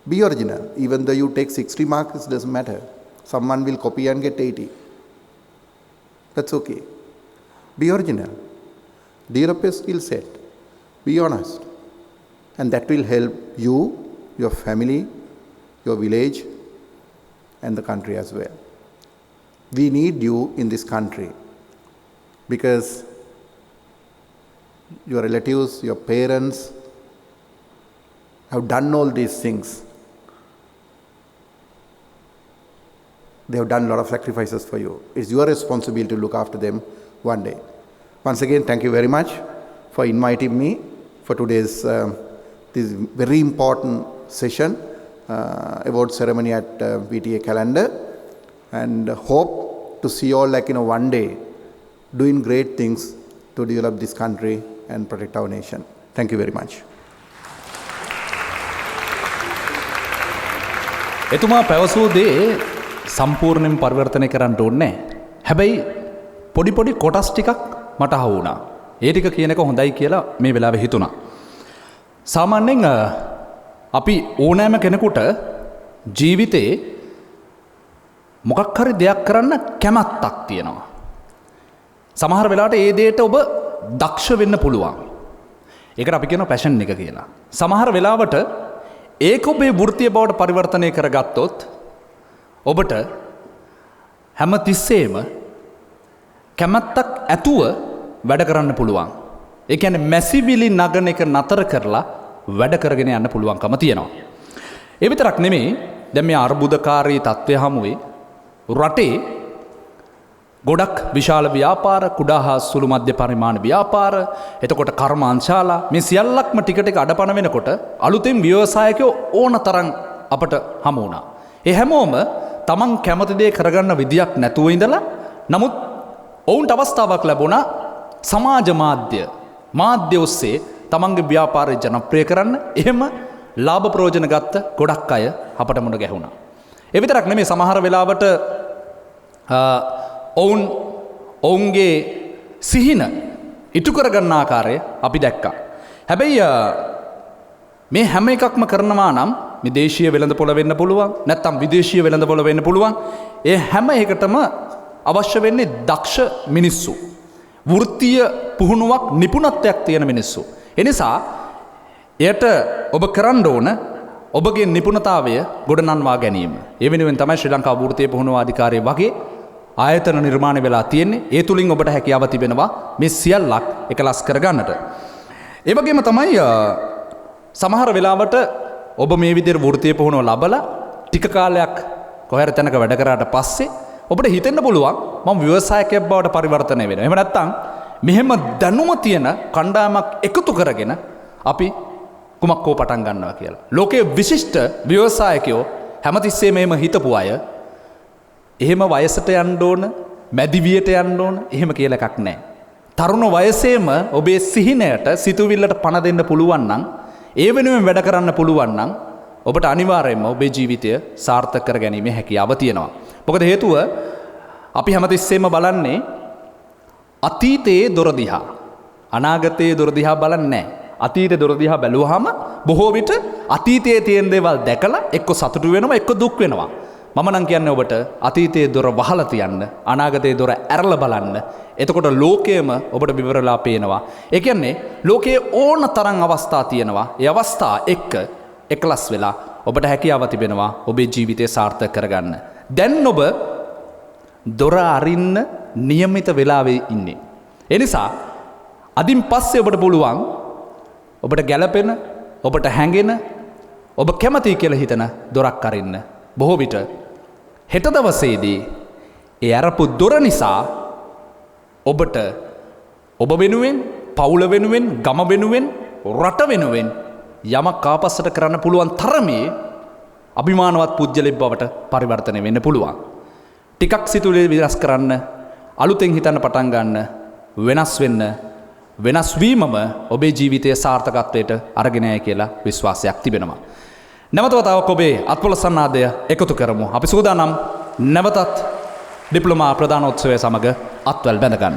Be original. Even though you take 60 marks, it doesn't matter. Someone will copy and get 80. That's okay. Be original. Develop your skill set. Be honest. And that will help you, your family, your village, and the country as well. We need you in this country because your relatives, your parents have done all these things. They have done a lot of sacrifices for you. It's your responsibility to look after them one day. Once again, thank you very much for inviting me for today's this very important session, award ceremony at VTA calendar, and hope to see you all one day doing great things to develop this country and protect our nation. Thank you very much. එතුමා පැවසූ දේ සම්පූර්ණයෙන් පරිවර්තනය කරන්න ඕනේ. හැබැයි පොඩි පොඩි කොටස් ටිකක් මට අහු වුණා. ඒ ටික කියන එක හොඳයි කියලා මේ වෙලාවේ හිතුණා. සාමාන්‍යයෙන් අපි ඕනෑම කෙනෙකුට ජීවිතේ මොකක් හරි දෙයක් කරන්න කැමැත්තක් තියෙනවා. සමහර වෙලාවට ඒ දෙයට ඔබ දක්ෂ වෙන්න පුළුවන්. ඒකට අපි කියනවා පැෂන් එක කියලා. සමහර වෙලාවට ඒක ඔබේ වෘත්තීය බවට පරිවර්තනය කරගත්තොත් ඔබට හැම තිස්සෙම කැමැත්තක් ඇතුව වැඩ කරන්න පුළුවන්. ඒ කියන්නේ මැසිවිලි නගන එක නතර කරලා වැඩ කරගෙන යන්න පුළුවන්කම තියෙනවා. ඒ විතරක් නෙමෙයි දැන් මේ අර්බුදකාරී තත්ත්වය හමුවේ රටේ ගොඩක් විශාල ව්‍යාපාර කුඩා හා සුළු මධ්‍ය පරිමාණ ව්‍යාපාර එතකොට කර්මාන්තශාලා මේ සියල්ලක්ම ටික ටික අඩපණ වෙනකොට අලුතෙන් ව්‍යවසායකයෝ ඕන තරම් අපට හමු වුණා. ඒ හැමෝම තමන් කැමති දේ කරගන්න විදියක් නැතුව ඉඳලා නමුත් ඔවුන්ට අවස්ථාවක් ලැබුණා සමාජ මාධ්‍ය ඔස්සේ තමන්ගේ ව්‍යාපාරය ජනප්‍රිය කරන්න. එහෙම ලාභ ප්‍රයෝජන ගත්ත ගොඩක් අය අපට මුණ ගැහුණා. ඒ විතරක් නෙමෙයි සමහර වෙලාවට ඔවුන්ගේ සිහින ඉටු කරගන්න ආකාරය අපි දැක්කා. හැබැයි මේ හැම එකක්ම කරනවා නම් මේ දේශීය වෙළඳපොළ වෙන්න පුළුවන් නැත්නම් විදේශීය වෙළඳපොළ වෙන්න පුළුවන්. ඒ හැම එකටම අවශ්‍ය වෙන්නේ දක්ෂ මිනිස්සු. වෘත්තීය පුහුණුවක් නිපුණත්වයක් තියෙන මිනිස්සු. එනිසා එයට ඔබ කරන්න ඕන ඔබගේ නිපුණතාවය ගොඩනංවා ගැනීම. ඒ වෙනුවෙන් තමයි ශ්‍රී ලංකා වෘත්තීය පුහුණුව අධිකාරිය වගේ ආයතන නිර්මාණය වෙලා තියෙන්නේ. ඒ තුලින් ඔබට හැකියාව තිබෙනවා මේ සියල්ලක් එකලස් කරගන්නට. ඒ වගේම තමයි සමහර වෙලාවට ඔබ මේ විදිහට වෘත්තීය පුහුණුව ලබලා ටික කාලයක් කොහේ හරි තැනක වැඩ කරාට පස්සේ ඔබට හිතෙන්න පුළුවන් මම ව්‍යවසායකයෙක් බවට පරිවර්තනය වෙනවා. එහෙම නැත්නම් මෙහෙම දැනුම තියෙන කණ්ඩායමක් එකතු කරගෙන අපි කුමක් හෝ පටන් ගන්නවා කියලා. ලෝකයේ විශිෂ්ට ව්‍යවසායකයෝ හැමතිස්සෙම එහෙම හිතපු අය එහෙම වයසට යන්න ඕන, මැදිවියට යන්න ඕන, එහෙම කියලා එකක් නැහැ. තරුණ වයසේම ඔබේ සිහිනයට, සිතුවිල්ලට පණ දෙන්න පුළුවන් නම්, ඒ වෙනුවෙන් වැඩ කරන්න පුළුවන් නම් ඔබට අනිවාර්යයෙන්ම ඔබේ ජීවිතය සාර්ථක කර ගැනීමේ හැකියාව තියෙනවා. මොකද හේතුව අපි හැමතිස්සෙම බලන්නේ අතීතයේ දොර දිහා. අනාගතයේ දොර දිහා බලන්නේ නැහැ. අතීතයේ දොර දිහා බැලුවාම බොහෝ විට අතීතයේ තියෙන දේවල් දැකලා එක්ක සතුටු වෙනවා එක්ක දුක් වෙනවා. මම නම් කියන්නේ ඔබට අතීතයේ දොර වහලා තියන්න, අනාගතයේ දොර ඇරලා බලන්න. එතකොට ලෝකයේම ඔබට විවරලා පේනවා. ඒ කියන්නේ ලෝකයේ ඕන තරම් අවස්ථා තියෙනවා. ඒ අවස්ථා එක්ක එකලස් වෙලා ඔබට හැකියාව තිබෙනවා ඔබේ ජීවිතය සාර්ථක කරගන්න. දැන් ඔබ දොර අරින්න નિયમિત වෙලාවේ ඉන්නේ. ඒ නිසා අදින් පස්සේ ඔබට පුළුවන් ඔබට ගැළපෙන, ඔබට හැඟෙන, ඔබ කැමති කියලා හිතන දොරක් අරින්න. බොහෝ විට හෙට දවසේදී ඒ අරපු දොර නිසා ඔබට ඔබ වෙනුවෙන්, පවුල වෙනුවෙන්, ගම වෙනුවෙන්, රට වෙනුවෙන් යමක් ආපස්සට කරන්න පුළුවන් තරමේ අභිමානවත් පුජ්‍යලෙක් බවට පරිවර්තනය වෙන්න පුළුවන්. ටිකක් සිතුවිලි විනාශ කරන්න, අලුතෙන් හිතන්න පටන් ගන්න, වෙනස් වෙන්න, වෙනස් වීමම ඔබේ ජීවිතයේ සාර්ථකත්වයට අරගෙන යයි කියලා විශ්වාසයක් තිබෙනවා. නැවත වතාවක් ඔබේ අත්පොළ සන්නාදය එකතු කරමු. අපි සූදානම් නැවතත් ඩිප්ලෝමා ප්‍රදානෝත්සවය සමග අත්වැල් බැඳගන්න.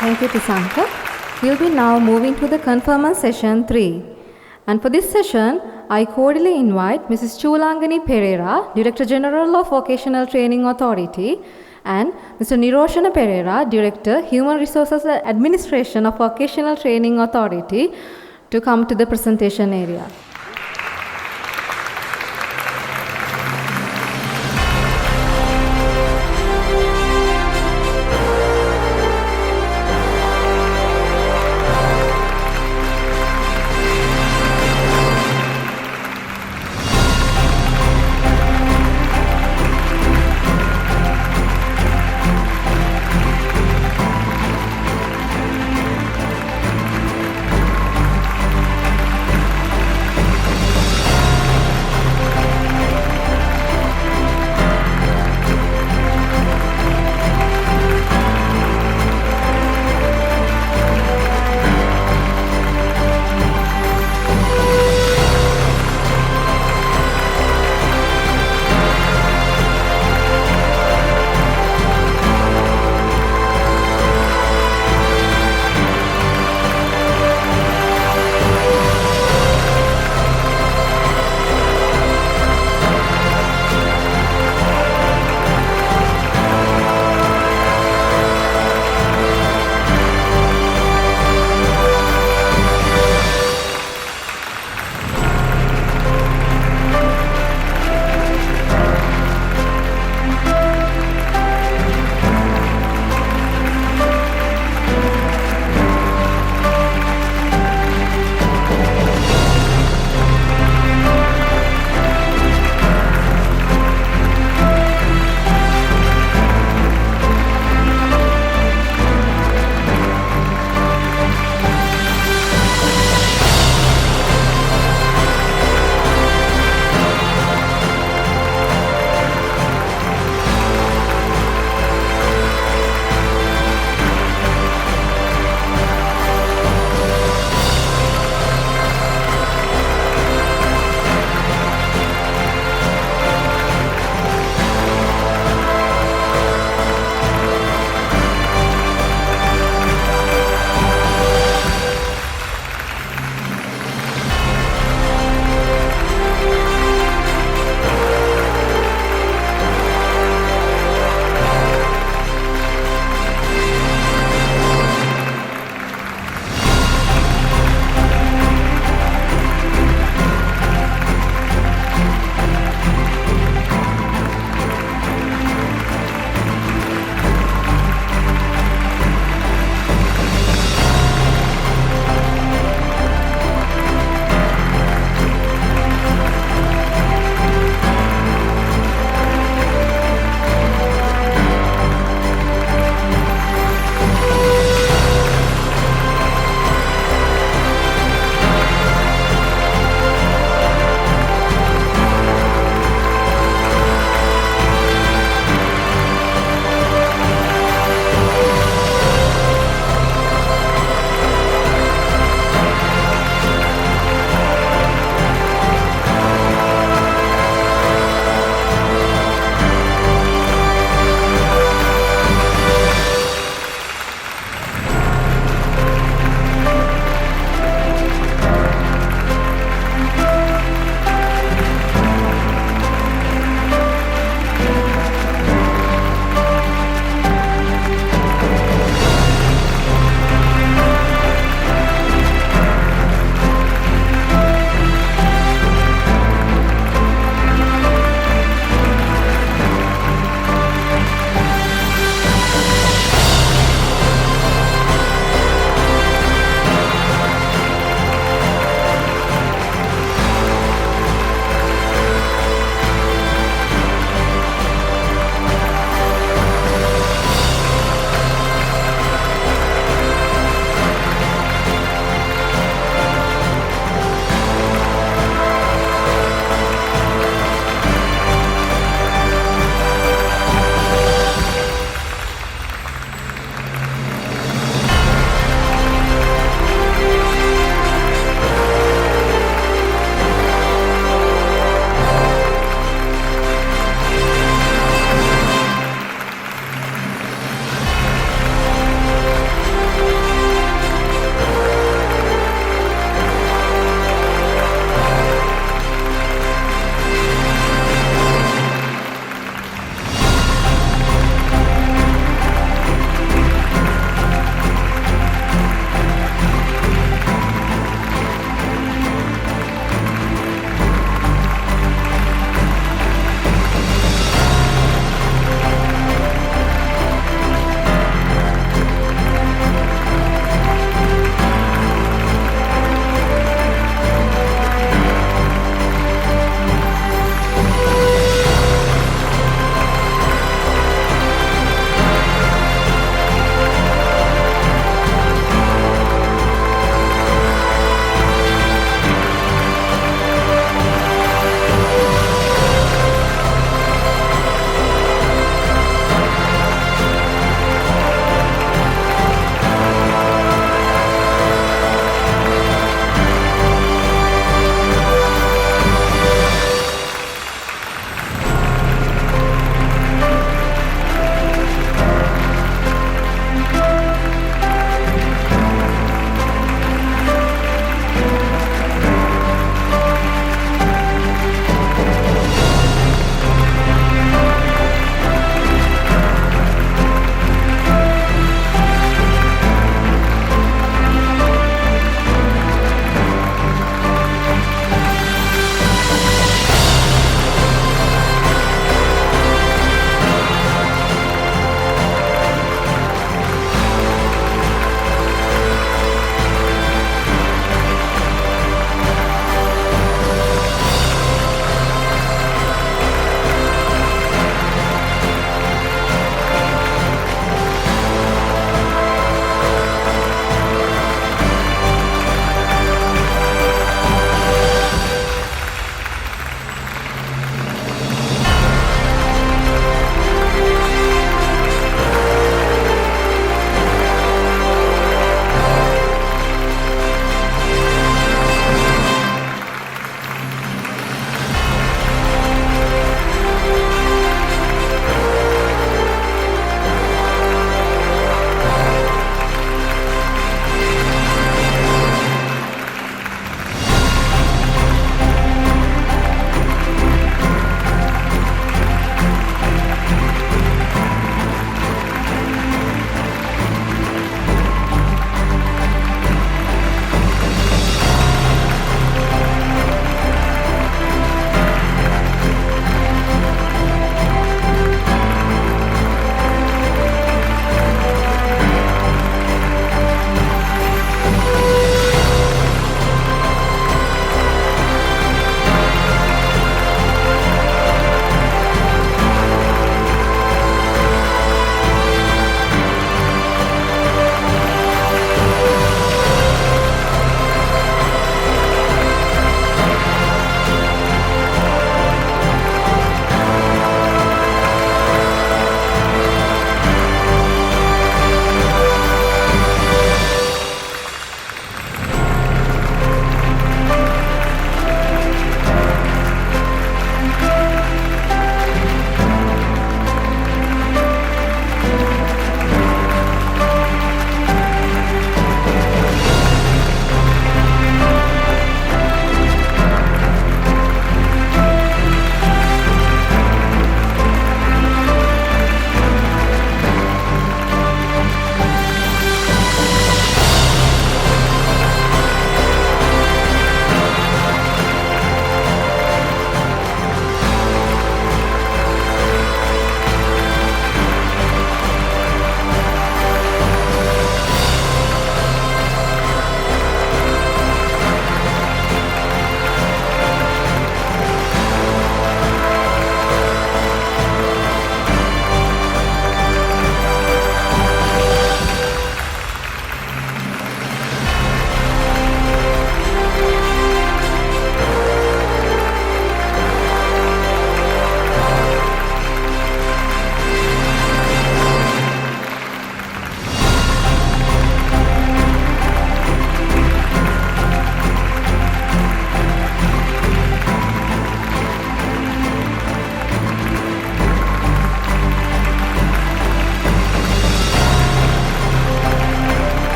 Thank you, Tisanka. We'll be now moving to the conferment session 3. And for this session, I cordially invite Mrs. Chulangani Pereira, Director General of Vocational Training Authority, and Mr. Niroshana Pereira, Director, Human Resources Administration of Vocational Training Authority, to come to the presentation area.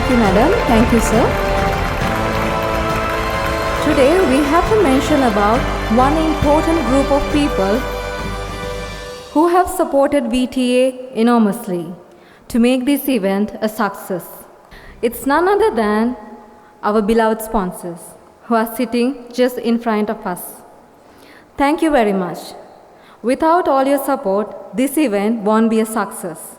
Thank you, madam. Thank you, sir. Today, we have to mention about one important group of people who have supported VTA enormously to make this event a success. It's none other than our beloved sponsors who are sitting just in front of us. Thank you very much. Without all your support, this event won't be a success.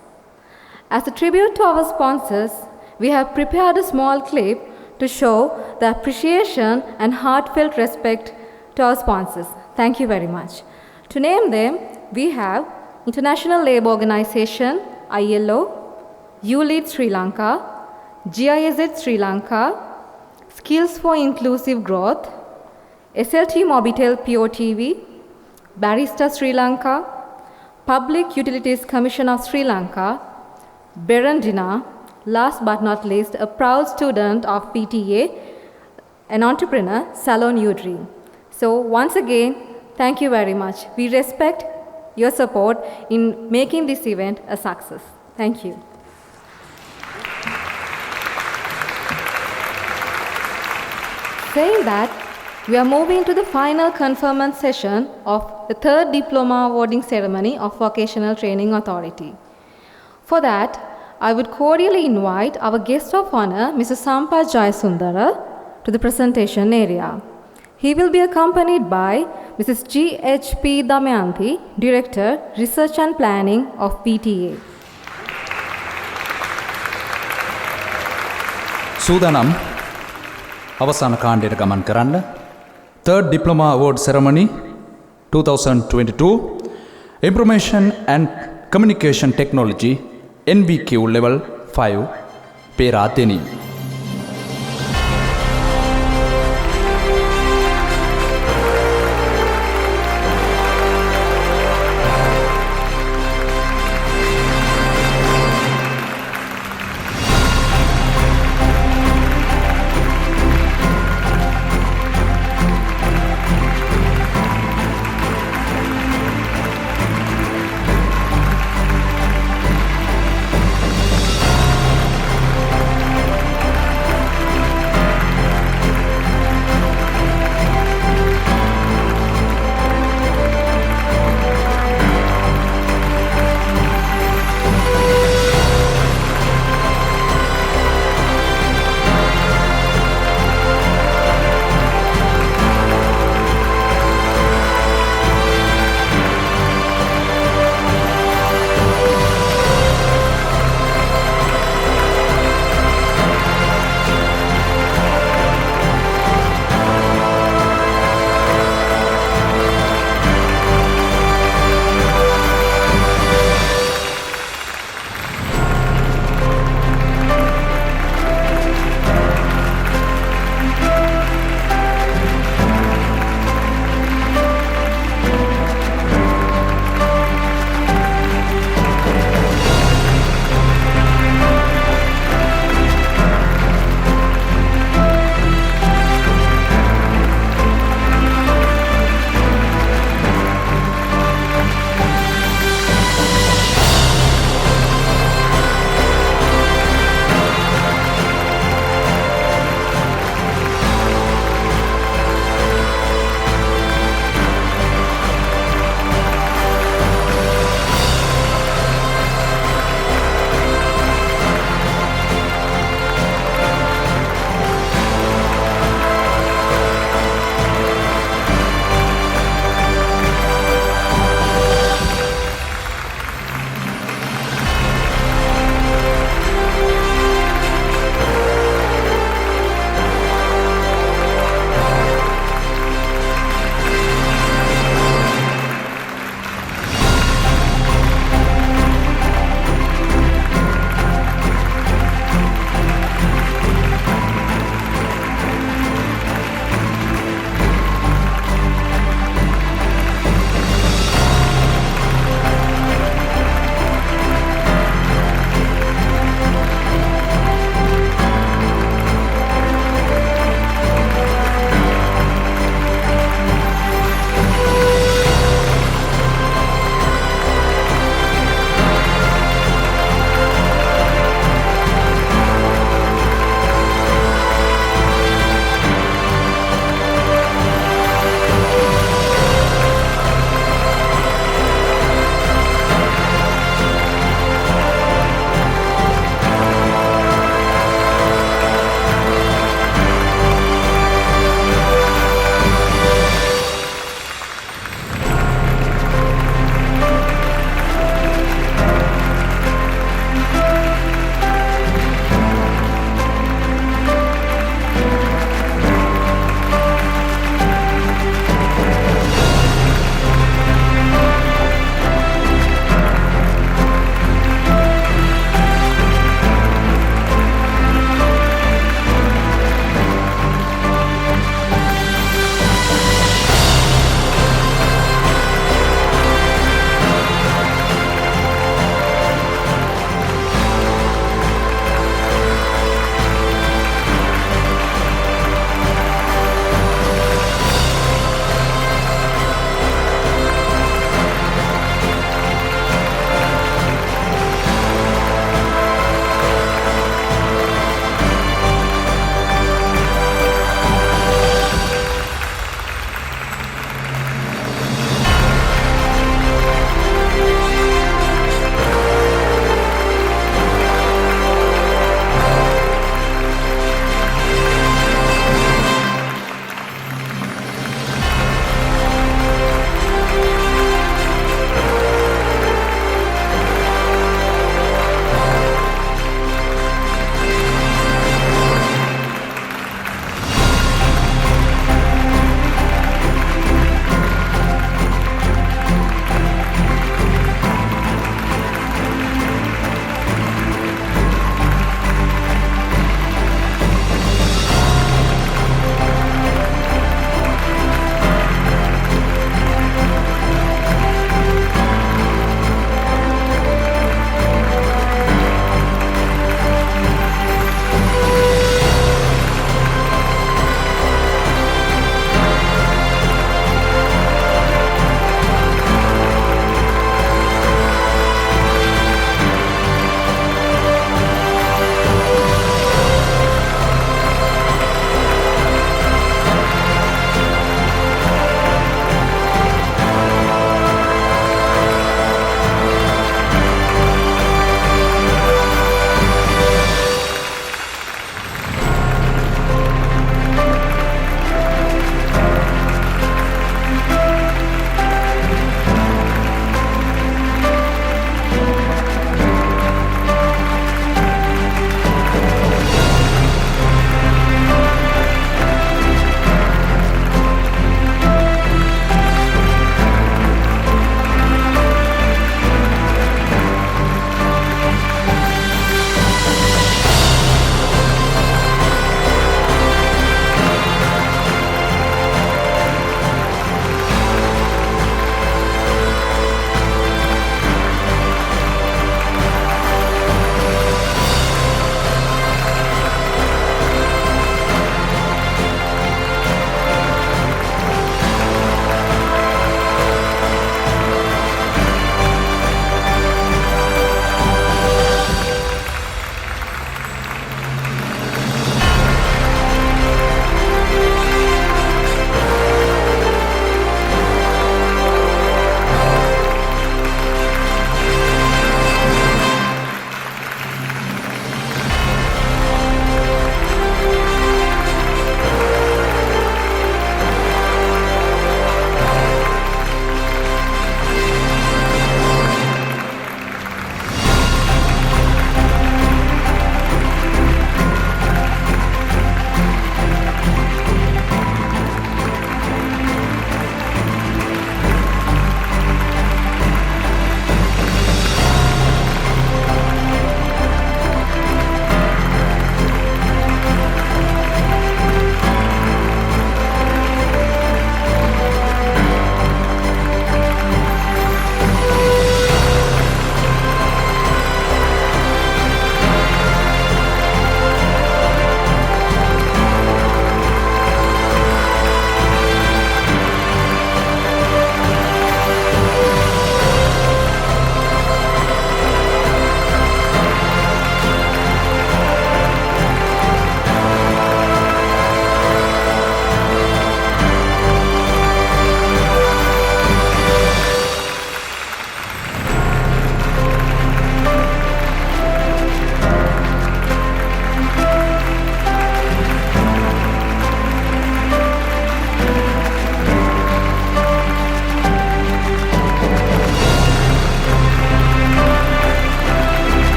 As a tribute to our sponsors, we have prepared a small clip to show the appreciation and heartfelt respect to our sponsors. Thank you very much. To name them, we have International Labour Organization, ILO, ULEAD Sri Lanka, GIZ Sri Lanka, Skills for Inclusive Growth, SLT Mobitel POTV, Barista Sri Lanka, Public Utilities Commission of Sri Lanka, Berendina, last but not least, a proud student of VTA, an entrepreneur, Salon Udry. So once again, thank you very much. We respect your support in making this event a success. Thank you. Saying that, we are moving to the final conferment session of the third diploma awarding ceremony of Vocational Training Authority. For that, I would cordially invite our guest of honor, Mr. Sampath Jayasundara, to the presentation area. He will be accompanied by Mrs. G.H.P. Damayanti, Director, Research and Planning of VTA. සූදානම් අවසාන කාණ්ඩයට ගමන් කරන්න. Third Diploma Award Ceremony 2022 Information and Communication Technology NVQ Level 5 Peradeni.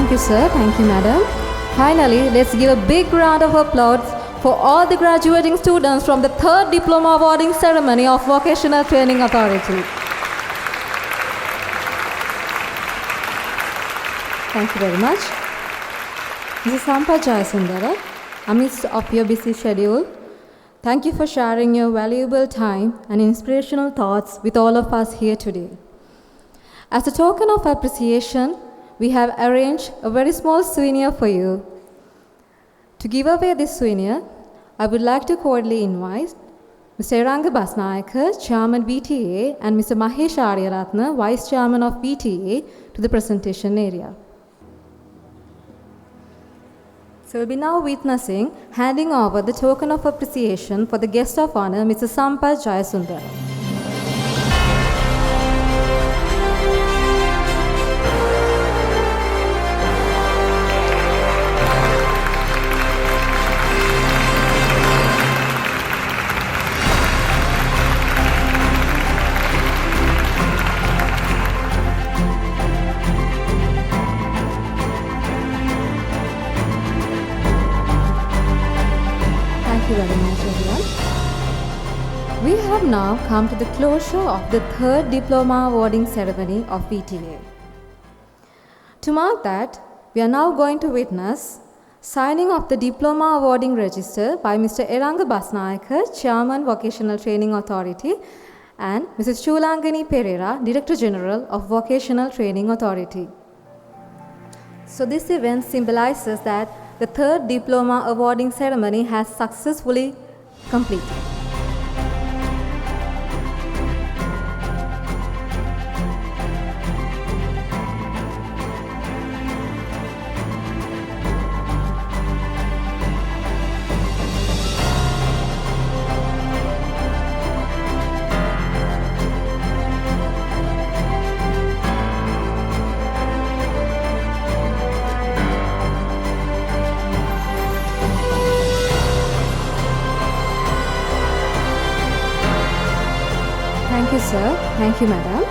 Thank you, sir. Thank you, madam. Finally, let's give a big round of applause for all the graduating students from the 3rd Diploma Awarding Ceremony of Vocational Training Authority. Thank you very much. Mrs. Sampath Jayasundara, amidst of your busy schedule, thank you for sharing your valuable time and inspirational thoughts with all of us here today. As a token of appreciation, we have arranged a very small souvenir for you. To give away this souvenir, I would like to cordially invite Mr. Eranga Basnayaka, Chairman VTA, and Mr. Mahesh Aryaratna, Vice Chairman of VTA, to the presentation area. So we'll be now witnessing handing over the token of appreciation for the guest of honor, Mr. Sampath Jayasundara. Thank you very much, everyone. We have now come to the closure of the 3rd Diploma Awarding Ceremony of VTA. To mark that, we are now going to witness signing of the Diploma Awarding Register by Mr. Eranga Basnayaka, Chairman, Vocational Training Authority, and Mrs. Chulangani Pereira, Director General of Vocational Training Authority. So this event symbolizes that the 3rd Diploma Awarding Ceremony has successfully completed. Thank you, sir. Thank you, madam.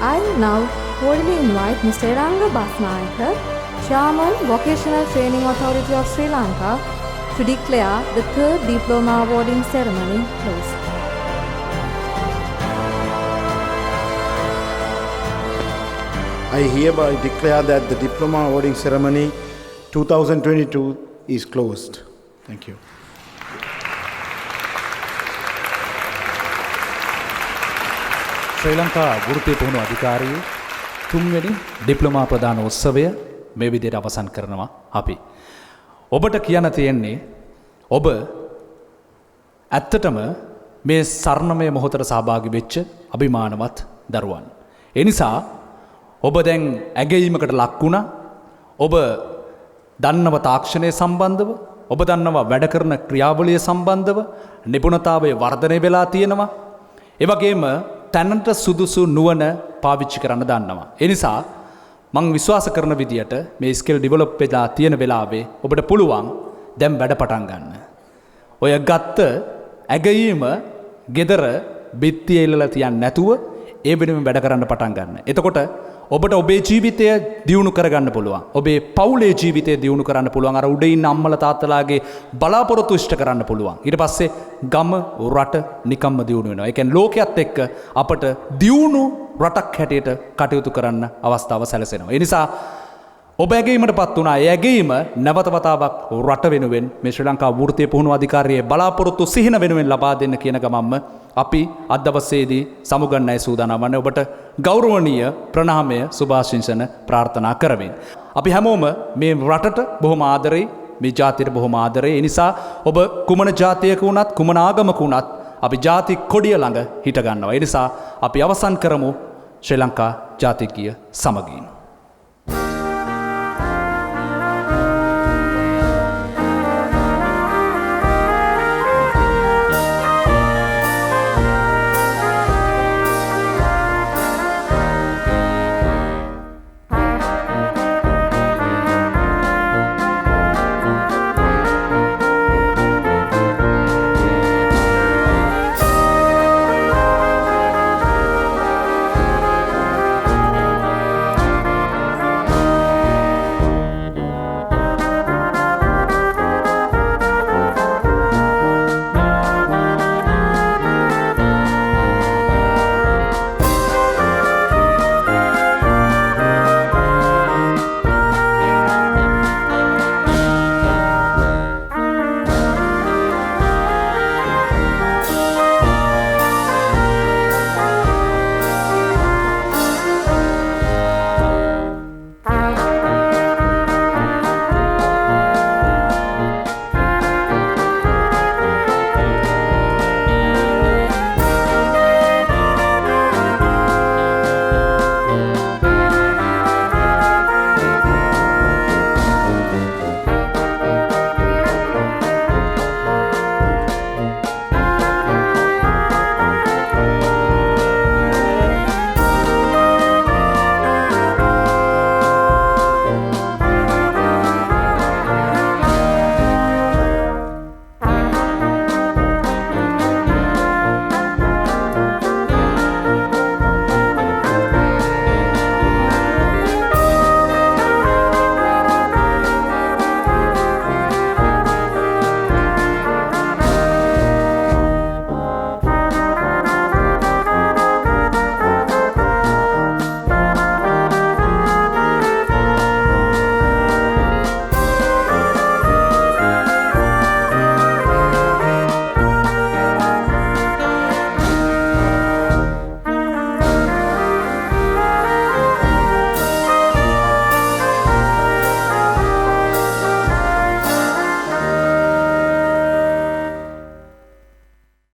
I now cordially invite Mr. Eranga Basnayaka, Chairman, Vocational Training Authority of Sri Lanka, to declare the 3rd Diploma Awarding Ceremony closed. I hereby declare that the Diploma Awarding Ceremony 2022 is closed. Thank you. ශ්‍රී ලංකා වෘත්තීය පුහුණු අධිකාරියේ 3වෙනි diploma ප්‍රදාන උත්සවය මේ විදිහට අවසන් කරනවා අපි. ඔබට කියන්න තියෙන්නේ ඔබ ඇත්තටම මේ සරණමය මොහොතට සහභාගී වෙච්ච අභිමානවත් දරුවන්. ඒ නිසා ඔබ දැන් ඇගයීමකට ලක් වුණා. ඔබ දන්නව තාක්ෂණය සම්බන්ධව, ඔබ දන්නව වැඩ කරන ක්‍රියාවලිය සම්බන්ධව නිපුණතාවයේ වර්ධනය වෙලා තියෙනවා. ඒ වගේම තැනට සුදුසු නුවණ පාවිච්චි කරන්න දන්නවා. ඒ නිසා මම විශ්වාස කරන විදියට මේ ස්කිල් ඩෙවලොප් වෙලා තියෙන වෙලාවේ ඔබට පුළුවන් දැන් වැඩ පටන් ගන්න. ඔය ගත්ත ඇගයීම gedara බිත්තිය ඉල්ලලා තියන්නේ නැතුව ඒ වෙනුවෙන් වැඩ කරන්න පටන් ගන්න. එතකොට ඔබට ඔබේ ජීවිතය දියුණු කරගන්න පුළුවන්. ඔබේ පවුලේ ජීවිතය දියුණු කරන්න පුළුවන්. අර උඩ ඉන්න අම්මලා තාත්තලාගේ බලාපොරොත්තු ඉෂ්ට කරන්න පුළුවන්. ඊට පස්සේ ගම රට නිකම්ම දියුණු වෙනවා. ඒ කියන්නේ ලෝකයේත් එක්ක අපට දියුණු රටක් හැටියට කටයුතු කරන්න අවස්ථාව සැලසෙනවා. ඒ නිසා ඔබ ඇගීමටපත් වුණා. ඒ ඇගීම නැවත වතාවක් රට වෙනුවෙන් මේ ශ්‍රී ලංකා වෘත්තීය පුහුණු අධිකාරියේ බලාපොරොත්තු සිහින වෙනුවෙන් ලබා දෙන්න කියන ගමන්ම අපි අද දවසේදී සමුගන්නයි සූදානම් වන්නේ. ඔබට ගෞරවනීය ප්‍රණාමය සුභාශිංසන ප්‍රාර්ථනා කරමින් අපි හැමෝම මේ රටට බොහොම ආදරෙයි, මේ ජාතියට බොහොම ආදරෙයි. ඒ නිසා ඔබ කුමන ජාතියක වුණත් කුමන ආගමක වුණත් අපි ජාති කොඩිය ළඟ හිට ගන්නවා. ඒ නිසා අපි අවසන් කරමු ශ්‍රී ලංකා ජාතිකීය සමගියෙන්.